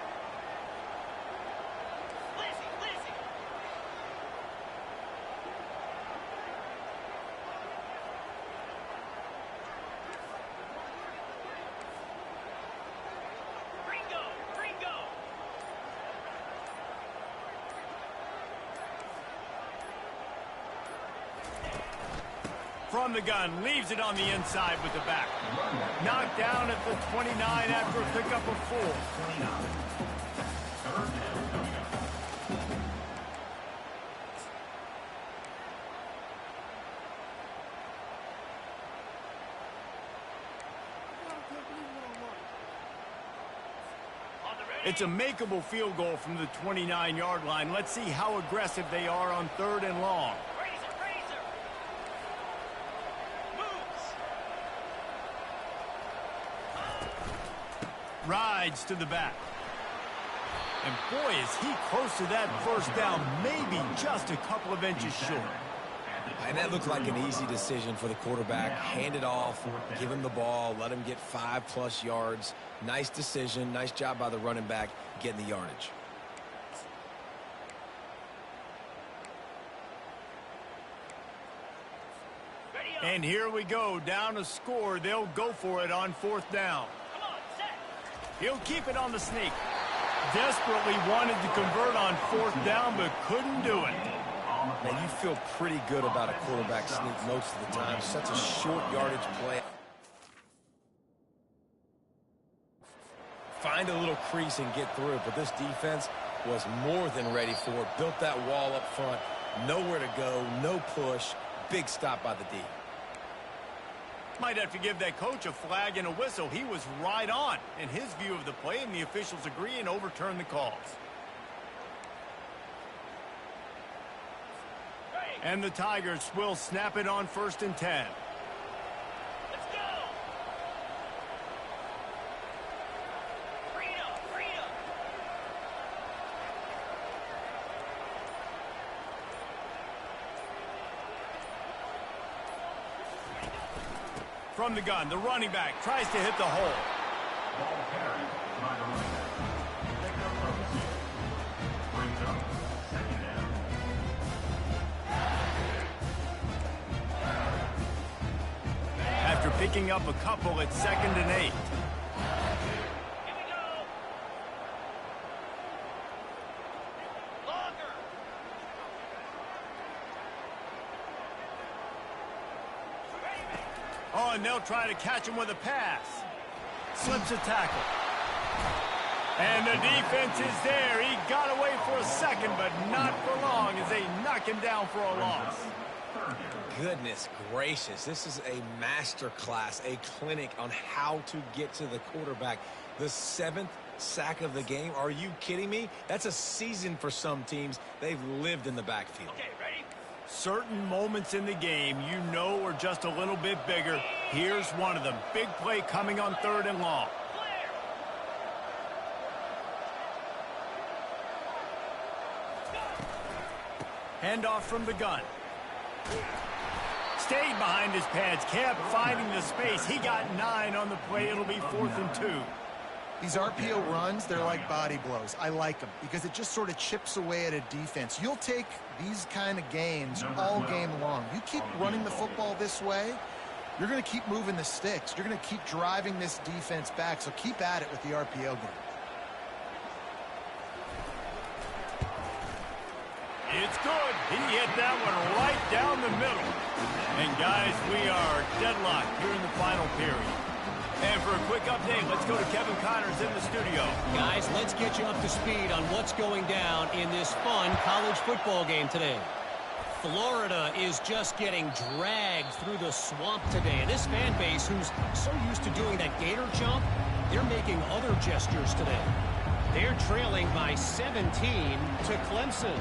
From the gun, leaves it on the inside with the back. Knocked down at the 29 after a pickup of 4. 29. Third down coming up. It's a makeable field goal from the 29-yard line. Let's see how aggressive they are on 3rd and long. Rides to the back. And boy, is he close to that first down, maybe just a couple of inches short. And that looked like an easy decision for the quarterback. Hand it off, give him the ball, let him get 5+ yards. Nice decision, nice job by the running back getting the yardage. And here we go, down a score. They'll go for it on 4th down. He'll keep it on the sneak. Desperately wanted to convert on 4th down, but couldn't do it. Man, you feel pretty good about a quarterback sneak most of the time. Such a short yardage play. Find a little crease and get through it, but this defense was more than ready for it. Built that wall up front. Nowhere to go, no push. Big stop by the D. Might have to give that coach a flag and a whistle. He was right on in his view of the play, and the officials agree and overturn the calls. And the Tigers will snap it on 1st and 10. Let's go. Freedom, freedom. From the gun, the running back tries to hit the hole. Ball carried by the running back. Pickup of 6. Brings up 2nd down. After picking up a couple at 2nd and 8. Here we go. Longer. Oh, and they'll try to catch him with a pass. Slips a tackle. And the defense is there. He got away for a second, but not for long as they knock him down for a loss. Goodness gracious. This is a master class, a clinic on how to get to the quarterback. The 7th sack of the game. Are you kidding me? That's a season for some teams. They've lived in the backfield. Okay, ready? Certain moments in the game you know are just a little bit bigger. Here's one of them. Big play coming on 3rd and long. Handoff from the gun. Stayed behind his pads, kept finding the space. He got 9 on the play. It'll be 4th and 2. These RPO runs, they're like body blows. I like them because it just sort of chips away at a defense. You'll take these kind of gains all game long. You keep running the football this way, you're going to keep moving the sticks. You're going to keep driving this defense back, so keep at it with the RPO game. It's good. He hit that one right down the middle. And, guys, we are deadlocked here in the final period. And for a quick update, let's go to Kevin Connors in the studio. Guys, let's get you up to speed on what's going down in this fun college football game today. Florida is just getting dragged through the swamp today. And this fan base, who's so used to doing that gator jump, they're making other gestures today. They're trailing by 17 to Clemson.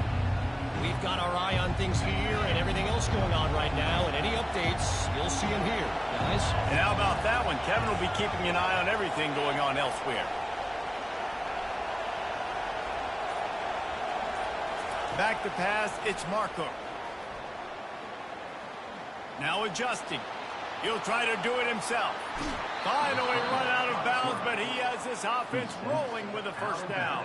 We've got our eye on things here and everything else going on right now, and any updates, you'll see them here, guys. And how about that one? Kevin will be keeping an eye on everything going on elsewhere. Back to pass, it's Marco. Now adjusting. He'll try to do it himself. Finally run out of bounds, but he has this offense rolling with a first down.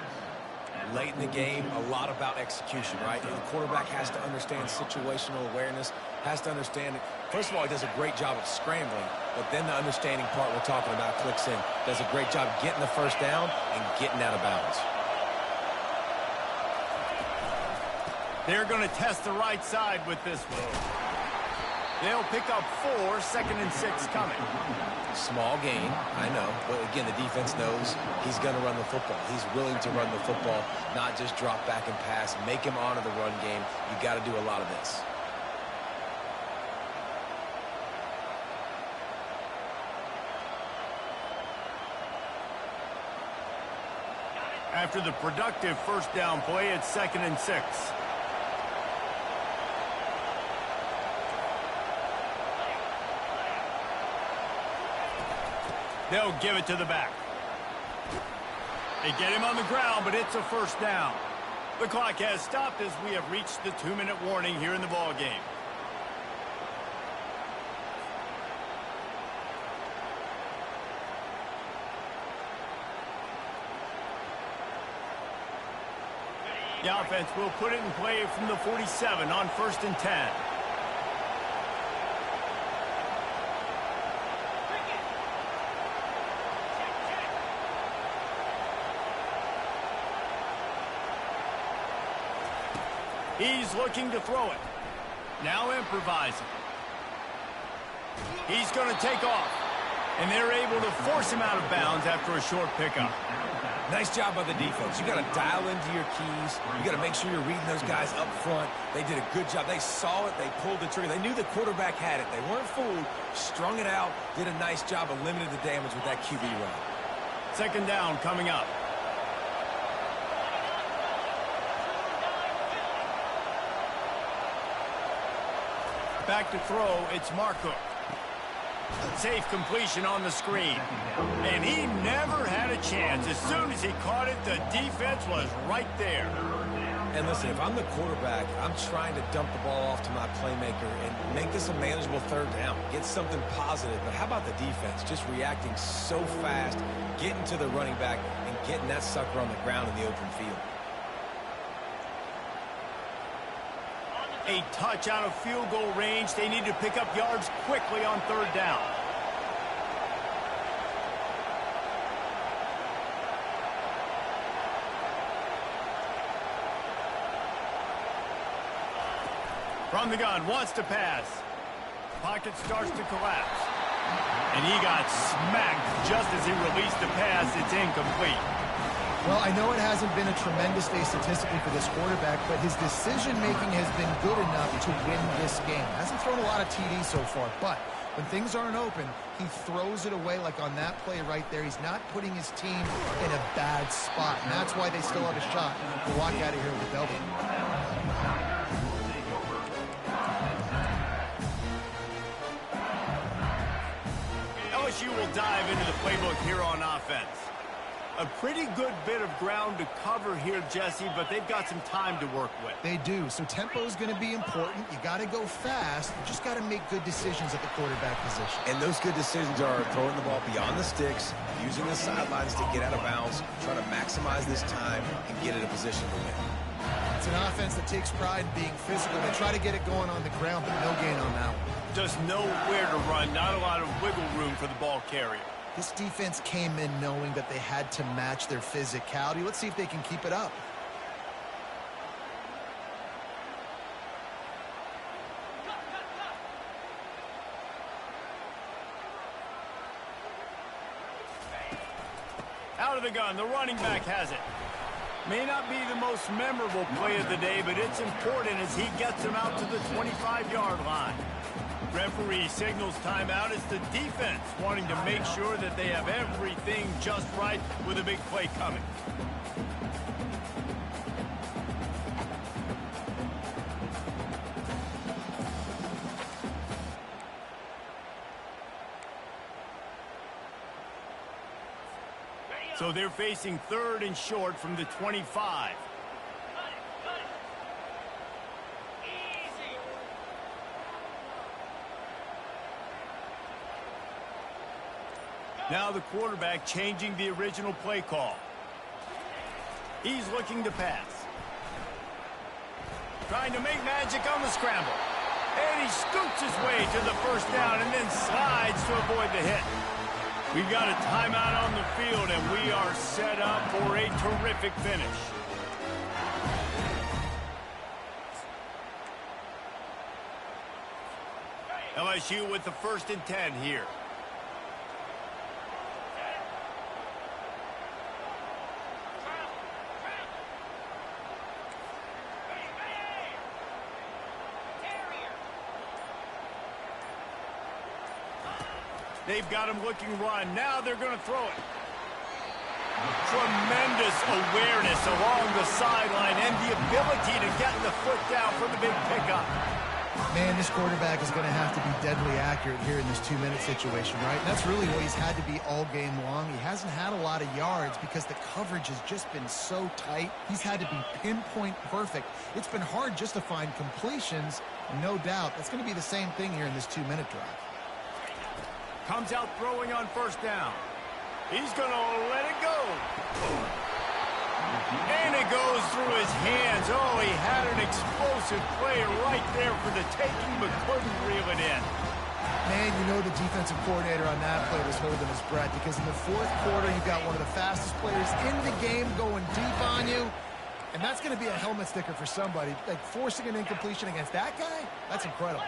Late in the game, a lot about execution, right? And the quarterback has to understand situational awareness, has to understand it. First of all, he does a great job of scrambling, but then the understanding part we're talking about clicks in. Does a great job getting the first down and getting out of bounds. They're going to test the right side with this one. They'll pick up 4, 2nd and 6 coming. Small gain, I know, but again, the defense knows he's going to run the football. He's willing to run the football, not just drop back and pass, make him honor the run game. You got to do a lot of this. After the productive first down play, it's 2nd and 6. They'll give it to the back. They get him on the ground, but it's a first down. The clock has stopped as we have reached the 2-minute warning here in the ball game. The offense will put it in play from the 47 on 1st and 10. He's looking to throw it. Now improvising. He's going to take off. And they're able to force him out of bounds after a short pickup. Nice job by the defense. You got to dial into your keys. You got to make sure you're reading those guys up front. They did a good job. They saw it. They pulled the trigger. They knew the quarterback had it. They weren't fooled. Strung it out. Did a nice job of limiting the damage with that QB run. 2nd down coming up. Back to throw, it's Marco. Safe completion on the screen. And he never had a chance. As soon as he caught it, the defense was right there. And listen, if I'm the quarterback, I'm trying to dump the ball off to my playmaker and make this a manageable 3rd down. Get something positive. But how about the defense? Just reacting so fast, getting to the running back, and getting that sucker on the ground in the open field. A touch out of field goal range. They need to pick up yards quickly on 3rd down. From the gun, wants to pass. Pocket starts to collapse. And he got smacked just as he released the pass. It's incomplete. Well, I know it hasn't been a tremendous day statistically for this quarterback, but his decision-making has been good enough to win this game. Hasn't thrown a lot of TDs so far, but when things aren't open, he throws it away like on that play right there. He's not putting his team in a bad spot, and that's why they still have a shot to walk out of here with a W. LSU will dive into the playbook here on offense. A pretty good bit of ground to cover here, Jesse, but they've got some time to work with. They do. So tempo is going to be important. You got to go fast. You just got to make good decisions at the quarterback position. And those good decisions are throwing the ball beyond the sticks, using the sidelines to get out of bounds, trying to maximize this time and get in a position to win. It's an offense that takes pride in being physical. They try to get it going on the ground, but no gain on that one. Just know where to run. Not a lot of wiggle room for the ball carrier. This defense came in knowing that they had to match their physicality. Let's see if they can keep it up. Out of the gun, the running back has it. May not be the most memorable play of the day, but it's important as he gets him out to the 25-yard line. Referee signals timeout. It's the defense wanting to make sure that they have everything just right with a big play coming. So they're facing 3rd and short from the 25. Now the quarterback changing the original play call. He's looking to pass. Trying to make magic on the scramble. And he scoots his way to the first down and then slides to avoid the hit. We've got a timeout on the field, and we are set up for a terrific finish. LSU with the 1st and 10 here. They've got him looking run. Now they're going to throw it. Tremendous awareness along the sideline and the ability to get the foot down for the big pickup. Man, this quarterback is going to have to be deadly accurate here in this 2-minute situation, right? And that's really what he's had to be all game long. He hasn't had a lot of yards because the coverage has just been so tight. He's had to be pinpoint perfect. It's been hard just to find completions, no doubt. That's going to be the same thing here in this 2-minute drive. Comes out throwing on 1st down. He's going to let it go. And it goes through his hands. Oh, he had an explosive play right there for the taking, but couldn't reel it in. Man, you know the defensive coordinator on that play was holding his breath because in the 4th quarter, you've got one of the fastest players in the game going deep on you. And that's going to be a helmet sticker for somebody. Like forcing an incompletion against that guy, that's incredible.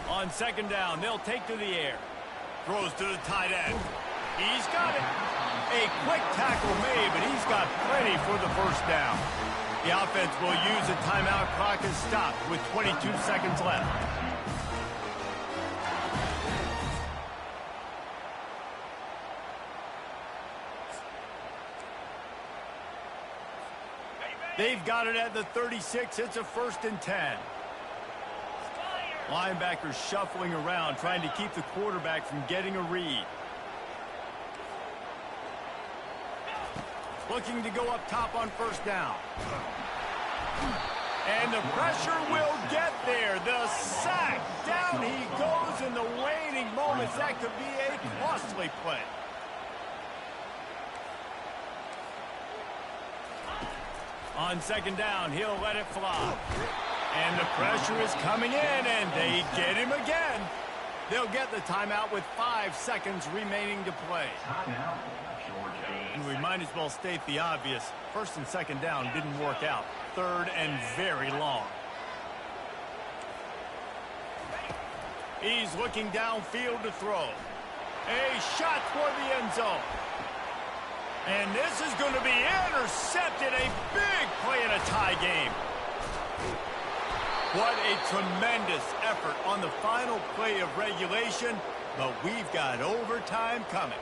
On 2nd down, they'll take to the air. Throws to the tight end. He's got it. A quick tackle made, but he's got plenty for the 1st down. The offense will use a timeout. Clock is stopped with 22 seconds left. They've got it at the 36. It's a 1st and 10. Linebackers shuffling around, trying to keep the quarterback from getting a read. Looking to go up top on 1st down. And the pressure will get there. The sack. Down he goes in the waning moments. That could be a costly play. On 2nd down, he'll let it fly. And the pressure is coming in, and they get him again. They'll get the timeout with 5 seconds remaining to play. And we might as well state the obvious. 1st and 2nd down didn't work out. 3rd and very long. He's looking downfield to throw. A shot toward the end zone. And this is going to be intercepted. A big play in a tie game. What a tremendous effort on the final play of regulation, but we've got overtime coming.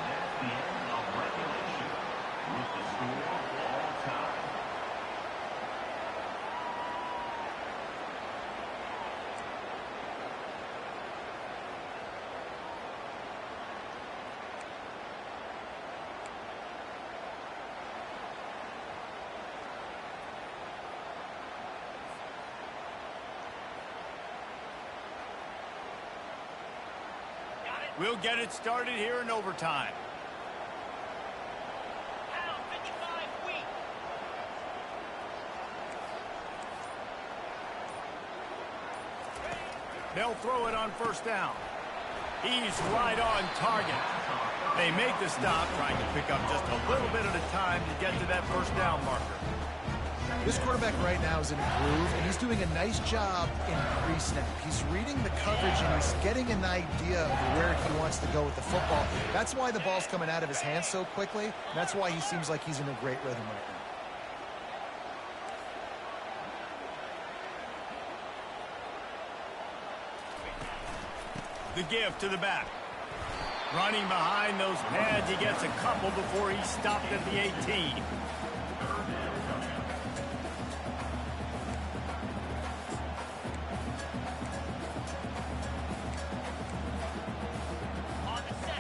That's the end of regulation with the score of all time. 2 We'll get it started here in overtime. Pound 55 weak. They'll throw it on first down. He's right on target. They make the stop, trying to pick up just a little bit at a time to get to that first down marker. This quarterback right now is in a groove, and he's doing a nice job in pre-snap. He's reading the coverage, and he's getting an idea of where he wants to go with the football. That's why the ball's coming out of his hands so quickly. And that's why he seems like he's in a great rhythm right now. The give to the back. Running behind those pads, he gets a couple before he's stopped at the 18.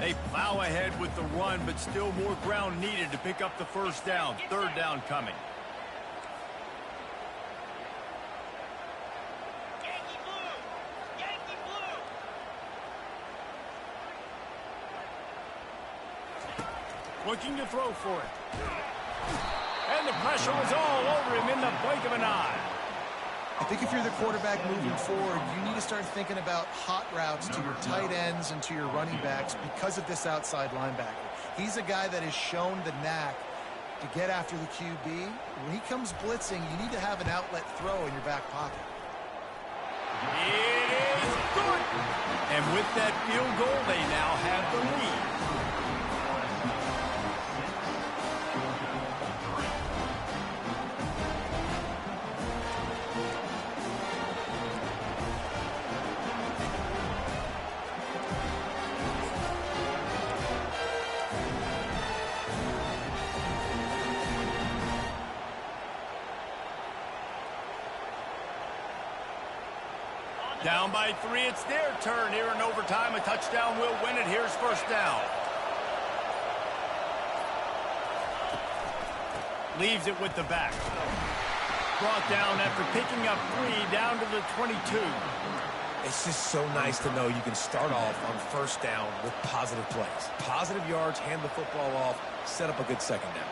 They plow ahead with the run, but still more ground needed to pick up the first down. Third down coming. Yankee blue. Yankee blue. Looking to throw for it. And the pressure was all over him in the blink of an eye. I think if you're the quarterback moving forward, you need to start thinking about hot routes to your tight ends and to your running backs because of this outside linebacker. He's a guy that has shown the knack to get after the QB. When he comes blitzing, you need to have an outlet throw in your back pocket. It is good. And with that field goal, they now have the lead. Down by 3, it's their turn here in overtime. A touchdown will win it. Here's first down. Leaves it with the back. Brought down after picking up 3 down to the 22. It's just so nice to know you can start off on first down with positive plays. Positive yards, hand the football off, set up a good second down.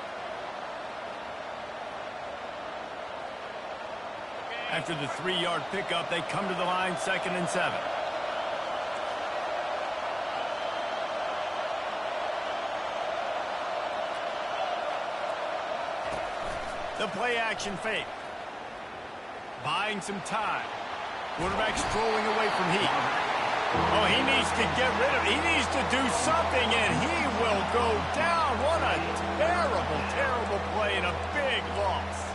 After the 3-yard pickup, they come to the line, 2nd and 7. The play action fake. Buying some time. Quarterback strolling away from heat. Oh, he needs to get rid of it. He needs to do something, and he will go down. What a terrible, terrible play and a big loss.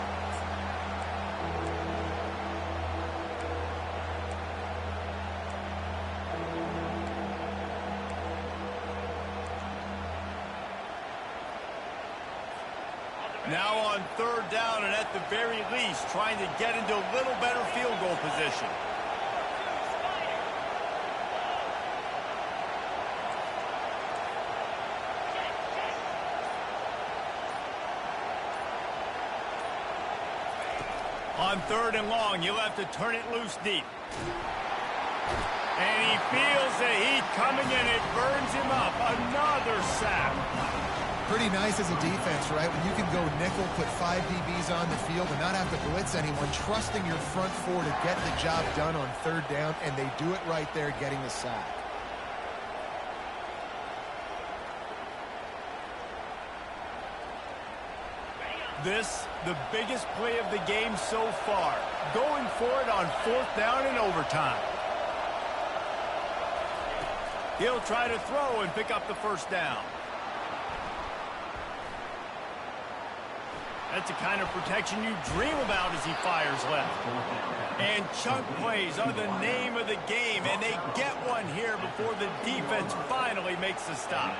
Now on third down, and at the very least, trying to get into a little better field goal position. On third and long, you'll have to turn it loose deep. And he feels the heat coming in. It burns him up. Another sack. Pretty nice as a defense, right? When you can go nickel, put 5 DBs on the field and not have to blitz anyone, trusting your front 4 to get the job done on third down, and they do it right there, getting the sack. This, the biggest play of the game so far. Going for it on fourth down in overtime. He'll try to throw and pick up the first down. That's the kind of protection you dream about as he fires left. And chunk plays are the name of the game, and they get one here before the defense finally makes the stop.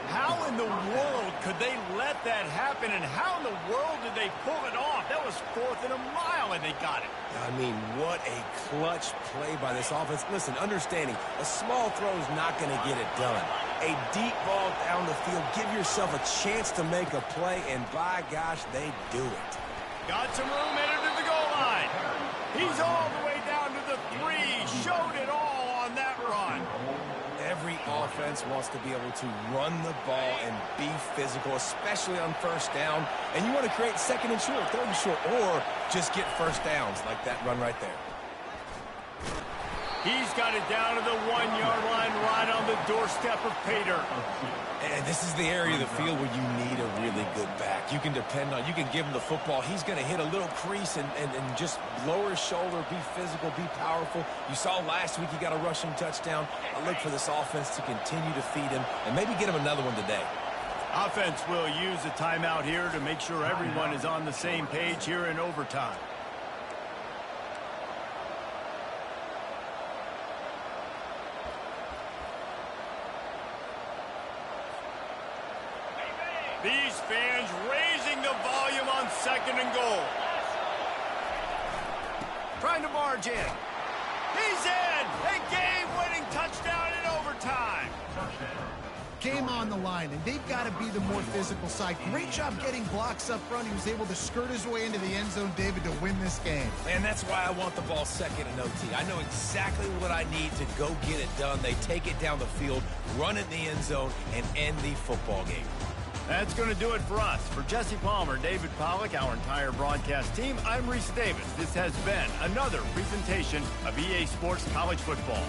How in the world could they let that happen, and how in the world did they pull it off? That was 4th and a mile, and they got it. I mean, what a clutch play by this offense. Listen, understanding, a small throw is not going to get it done. A deep ball down the field, give yourself a chance to make a play, and by gosh, they do it. Got some room headed to the goal line. He's all the way down to the 3. Showed it all on that run. Every offense wants to be able to run the ball and be physical, especially on first down. And you want to create second and short, third and short, or just get first downs like that run right there. He's got it down to the 1-yard line, right on the doorstep of pay dirt. And this is the area of the field where you need a really good back. You can depend on, you can give him the football. He's going to hit a little crease and just lower his shoulder, be physical, be powerful. You saw last week he got a rushing touchdown. I look for this offense to continue to feed him and maybe get him another one today. Offense will use a timeout here to make sure everyone is on the same page here in overtime. These fans raising the volume on second and goal. Trying to barge in. He's in! A game-winning touchdown in overtime. Game on the line, and they've got to be the more physical side. Great job getting blocks up front. He was able to skirt his way into the end zone, David, to win this game. And that's why I want the ball second in OT. I know exactly what I need to go get it done. They take it down the field, run it in the end zone, and end the football game. That's going to do it for us. For Jesse Palmer, David Pollack, our entire broadcast team, I'm Reese Davis. This has been another presentation of EA Sports College Football.